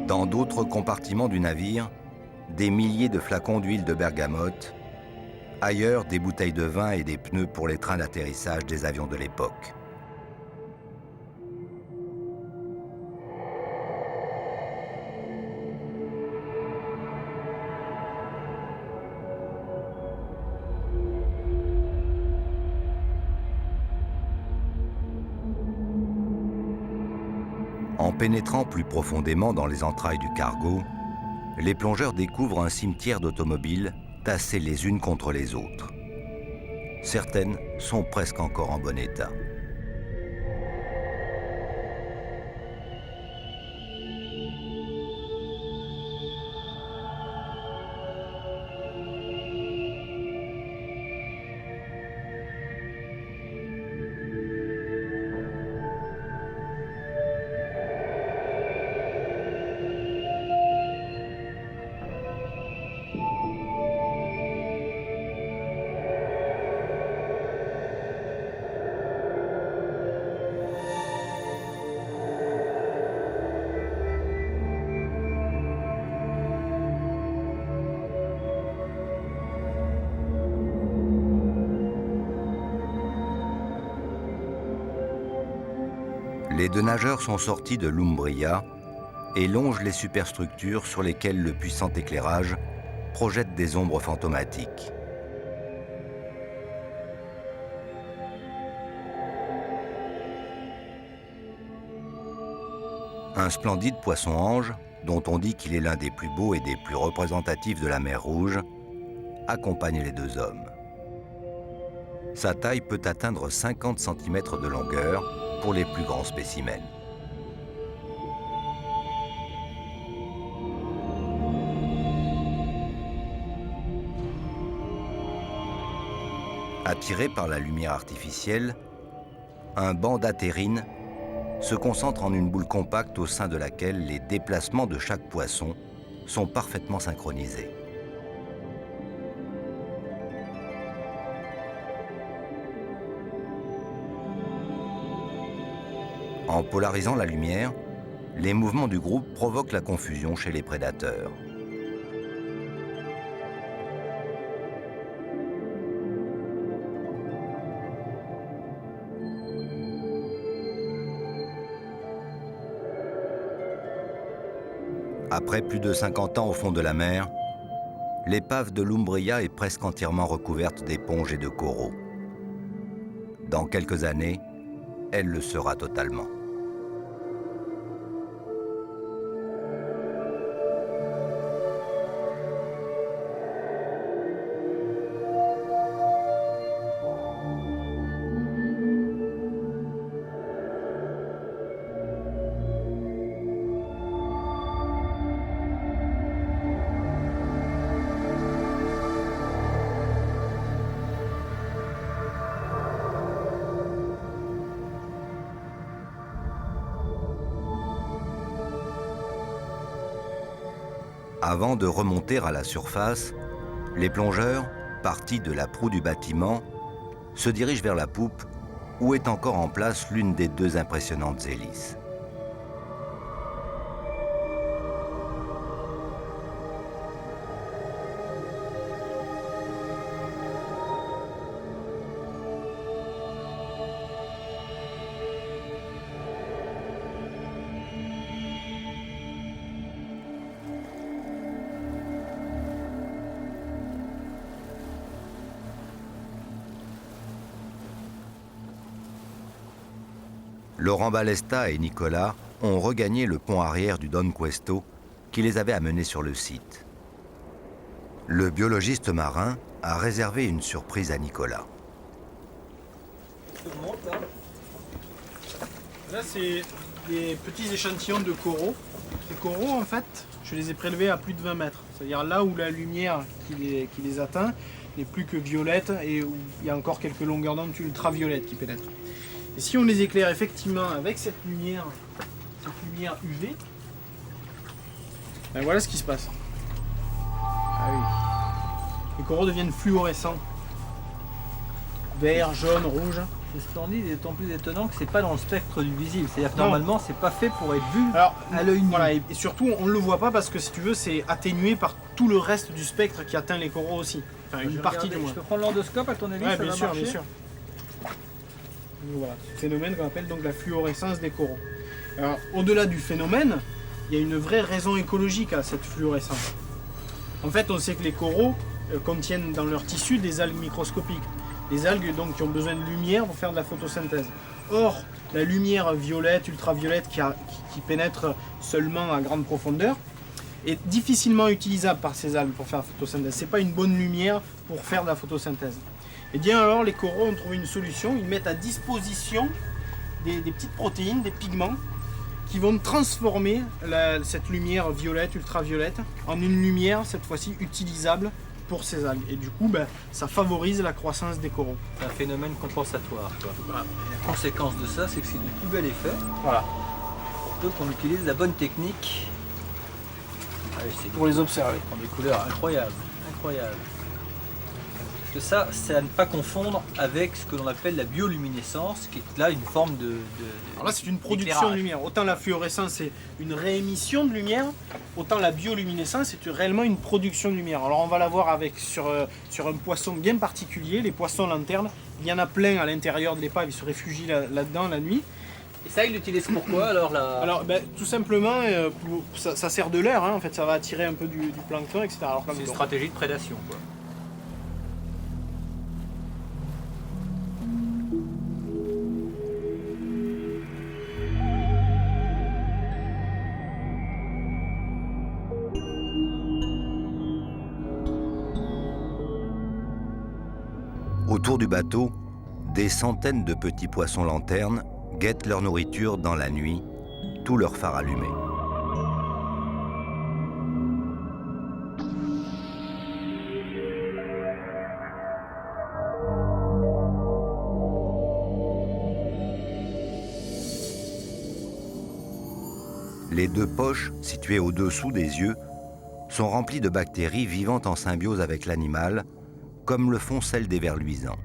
Dans d'autres compartiments du navire, des milliers de flacons d'huile de bergamote, ailleurs des bouteilles de vin et des pneus pour les trains d'atterrissage des avions de l'époque. En pénétrant plus profondément dans les entrailles du cargo, les plongeurs découvrent un cimetière d'automobiles tassées les unes contre les autres. Certaines sont presque encore en bon état. Les deux nageurs sont sortis de l'Umbria et longent les superstructures sur lesquelles le puissant éclairage projette des ombres fantomatiques. Un splendide poisson-ange, dont on dit qu'il est l'un des plus beaux et des plus représentatifs de la mer Rouge, accompagne les deux hommes. Sa taille peut atteindre 50 cm de longueur pour les plus grands spécimens. Attiré par la lumière artificielle, un banc d'athérine se concentre en une boule compacte au sein de laquelle les déplacements de chaque poisson sont parfaitement synchronisés. En polarisant la lumière, les mouvements du groupe provoquent la confusion chez les prédateurs. Après plus de 50 ans au fond de la mer, l'épave de l'Umbria est presque entièrement recouverte d'éponges et de coraux. Dans quelques années, elle le sera totalement. Avant de remonter à la surface, les plongeurs, partis de la proue du bâtiment, se dirigent vers la poupe où est encore en place l'une des deux impressionnantes hélices. Laurent Balesta et Nicolas ont regagné le pont arrière du Don Questo qui les avait amenés sur le site. Le biologiste marin a réservé une surprise à Nicolas. Là, c'est des petits échantillons de coraux. Ces coraux, en fait, je les ai prélevés à plus de 20 mètres. C'est-à-dire là où la lumière qui les atteint n'est plus que violette et où il y a encore quelques longueurs d'onde ultraviolettes qui pénètrent. Et si on les éclaire effectivement avec cette lumière UV, ben voilà ce qui se passe. Ah oui. Les coraux deviennent fluorescents. Vert, jaune, rouge. C'est splendide et d'autant plus étonnant que c'est pas dans le spectre du visible. C'est-à-dire que normalement, c'est pas fait pour être vu à l'œil nu. Voilà, et surtout, on ne le voit pas parce que si tu veux, c'est atténué par tout le reste du spectre qui atteint les coraux aussi. Enfin, une partie du moins. Je peux prendre l'endoscope à ton avis, ça bien va sûr, marcher. bien sûr. Donc, voilà, ce phénomène qu'on appelle donc la fluorescence des coraux. Alors, au-delà du phénomène, il y a une vraie raison écologique à cette fluorescence. En fait, on sait que les coraux contiennent dans leur tissu des algues microscopiques. Des algues donc, qui ont besoin de lumière pour faire de la photosynthèse. Or, la lumière violette, ultraviolette qui pénètre seulement à grande profondeur est difficilement utilisable par ces algues pour faire la photosynthèse. Ce n'est pas une bonne lumière pour faire de la photosynthèse. Et bien alors, les coraux ont trouvé une solution. Ils mettent à disposition des petites protéines, des pigments, qui vont transformer cette lumière violette, ultraviolette, en une lumière, cette fois-ci, utilisable pour ces algues. Et du coup, ça favorise la croissance des coraux. C'est un phénomène compensatoire. Voilà. La conséquence de ça, c'est que c'est du plus bel effet. Voilà. Pour peu qu'on utilise la bonne technique. Pour les observer. Dans des couleurs incroyables. Incroyables. Parce que ça, c'est à ne pas confondre avec ce que l'on appelle la bioluminescence, qui est là une forme de alors là, c'est une production de lumière. Autant la fluorescence, c'est une réémission de lumière, autant la bioluminescence, c'est réellement une production de lumière. Alors on va la voir sur un poisson bien particulier, les poissons lanternes. Il y en a plein à l'intérieur de l'épave, ils se réfugient là-dedans la nuit. Et ça, il l'utilise pourquoi alors Alors tout simplement, ça sert de l'air, en fait, ça va attirer un peu du plancton, etc. C'est une stratégie de prédation, quoi. Autour du bateau, des centaines de petits poissons lanternes guettent leur nourriture dans la nuit, tout leur phare allumé. Les deux poches, situées au-dessous des yeux, sont remplies de bactéries vivant en symbiose avec l'animal, comme le font celles des vers luisants.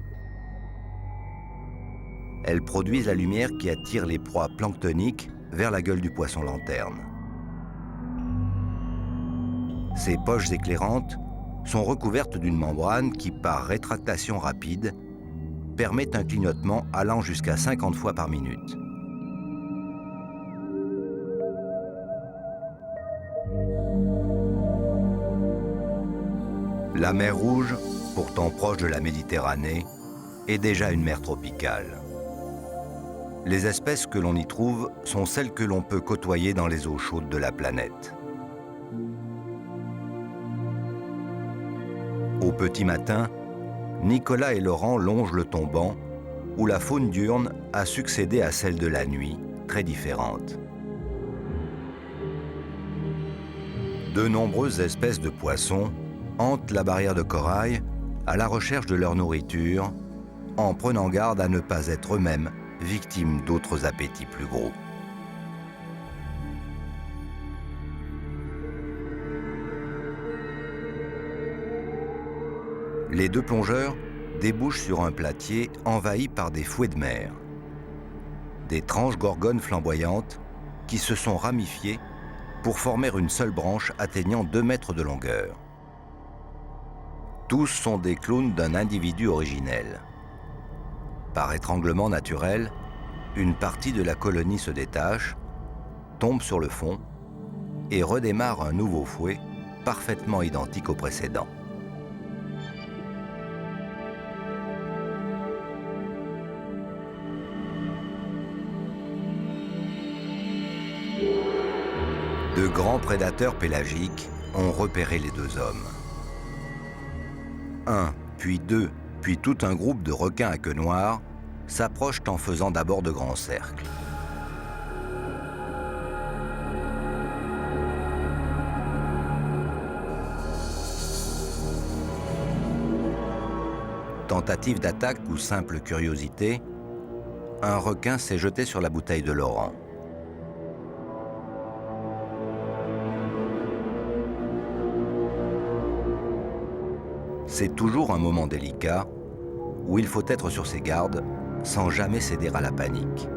Elles produisent la lumière qui attire les proies planctoniques vers la gueule du poisson lanterne. Ces poches éclairantes sont recouvertes d'une membrane qui, par rétractation rapide, permet un clignotement allant jusqu'à 50 fois par minute. La mer Rouge, pourtant proche de la Méditerranée, est déjà une mer tropicale. Les espèces que l'on y trouve sont celles que l'on peut côtoyer dans les eaux chaudes de la planète. Au petit matin, Nicolas et Laurent longent le tombant, où la faune diurne a succédé à celle de la nuit, très différente. De nombreuses espèces de poissons hantent la barrière de corail à la recherche de leur nourriture, en prenant garde à ne pas être eux-mêmes victimes d'autres appétits plus gros. Les deux plongeurs débouchent sur un platier envahi par des fouets de mer, des tranches gorgones flamboyantes qui se sont ramifiées pour former une seule branche atteignant 2 mètres de longueur. Tous sont des clones d'un individu originel. Par étranglement naturel, une partie de la colonie se détache, tombe sur le fond et redémarre un nouveau fouet parfaitement identique au précédent. De grands prédateurs pélagiques ont repéré les deux hommes. Un, puis deux, puis tout un groupe de requins à queue noire s'approchent en faisant d'abord de grands cercles. Tentative d'attaque ou simple curiosité, un requin s'est jeté sur la bouteille de Laurent. C'est toujours un moment délicat où il faut être sur ses gardes sans jamais céder à la panique.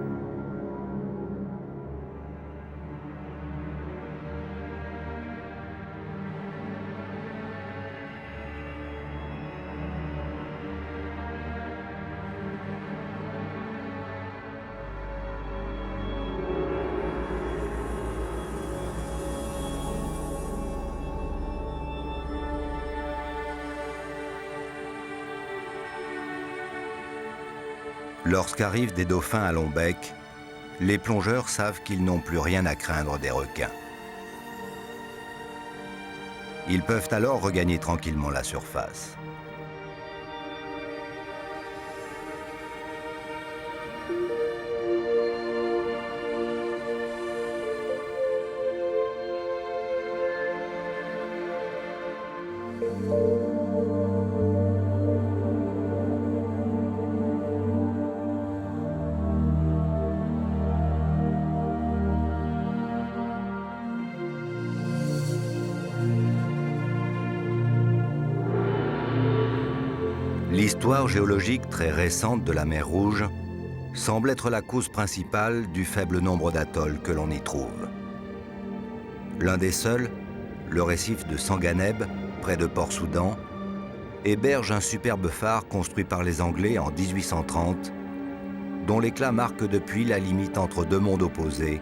Lorsqu'arrivent des dauphins à long bec, les plongeurs savent qu'ils n'ont plus rien à craindre des requins. Ils peuvent alors regagner tranquillement la surface. L'histoire géologique très récente de la mer Rouge semble être la cause principale du faible nombre d'atolls que l'on y trouve. L'un des seuls, le récif de Sanganeb, près de Port-Soudan, héberge un superbe phare construit par les Anglais en 1830, dont l'éclat marque depuis la limite entre deux mondes opposés,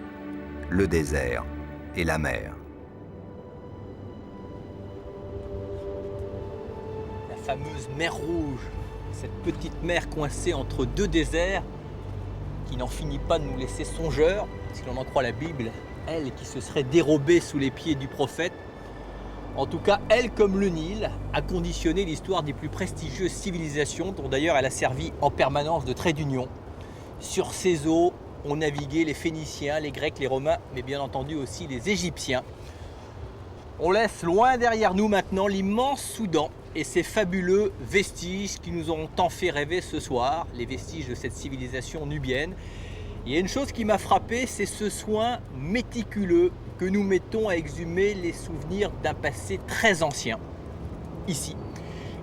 le désert et la mer. La fameuse mer Rouge, cette petite mer coincée entre deux déserts qui n'en finit pas de nous laisser songeurs, si l'on en croit la Bible, elle qui se serait dérobée sous les pieds du prophète. En tout cas, elle, comme le Nil, a conditionné l'histoire des plus prestigieuses civilisations, dont d'ailleurs elle a servi en permanence de trait d'union. Sur ces eaux ont navigué les Phéniciens, les Grecs, les Romains, mais bien entendu aussi les Égyptiens. On laisse loin derrière nous maintenant l'immense Soudan et ses fabuleux vestiges qui nous ont tant fait rêver ce soir, les vestiges de cette civilisation nubienne. Il y a une chose qui m'a frappé, c'est ce soin méticuleux que nous mettons à exhumer les souvenirs d'un passé très ancien, ici.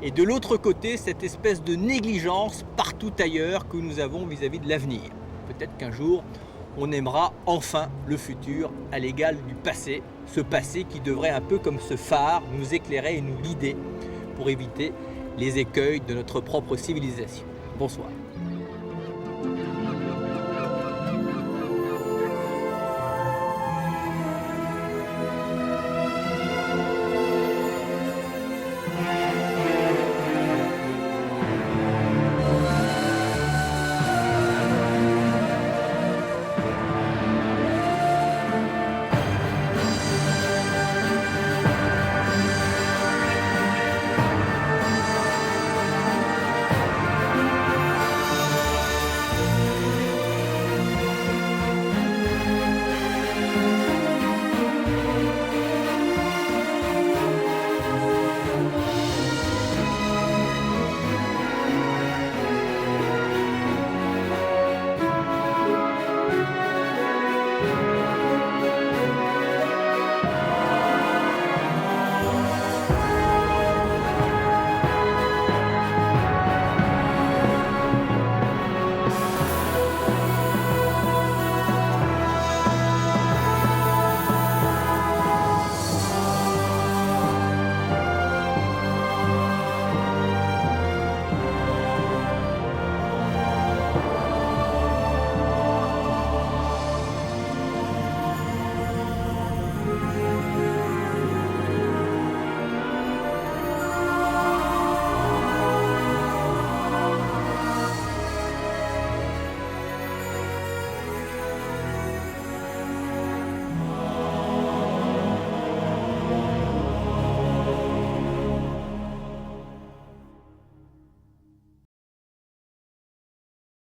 Et de l'autre côté, cette espèce de négligence partout ailleurs que nous avons vis-à-vis de l'avenir. Peut-être qu'un jour, on aimera enfin le futur à l'égal du passé, ce passé qui devrait un peu comme ce phare nous éclairer et nous guider pour éviter les écueils de notre propre civilisation. Bonsoir.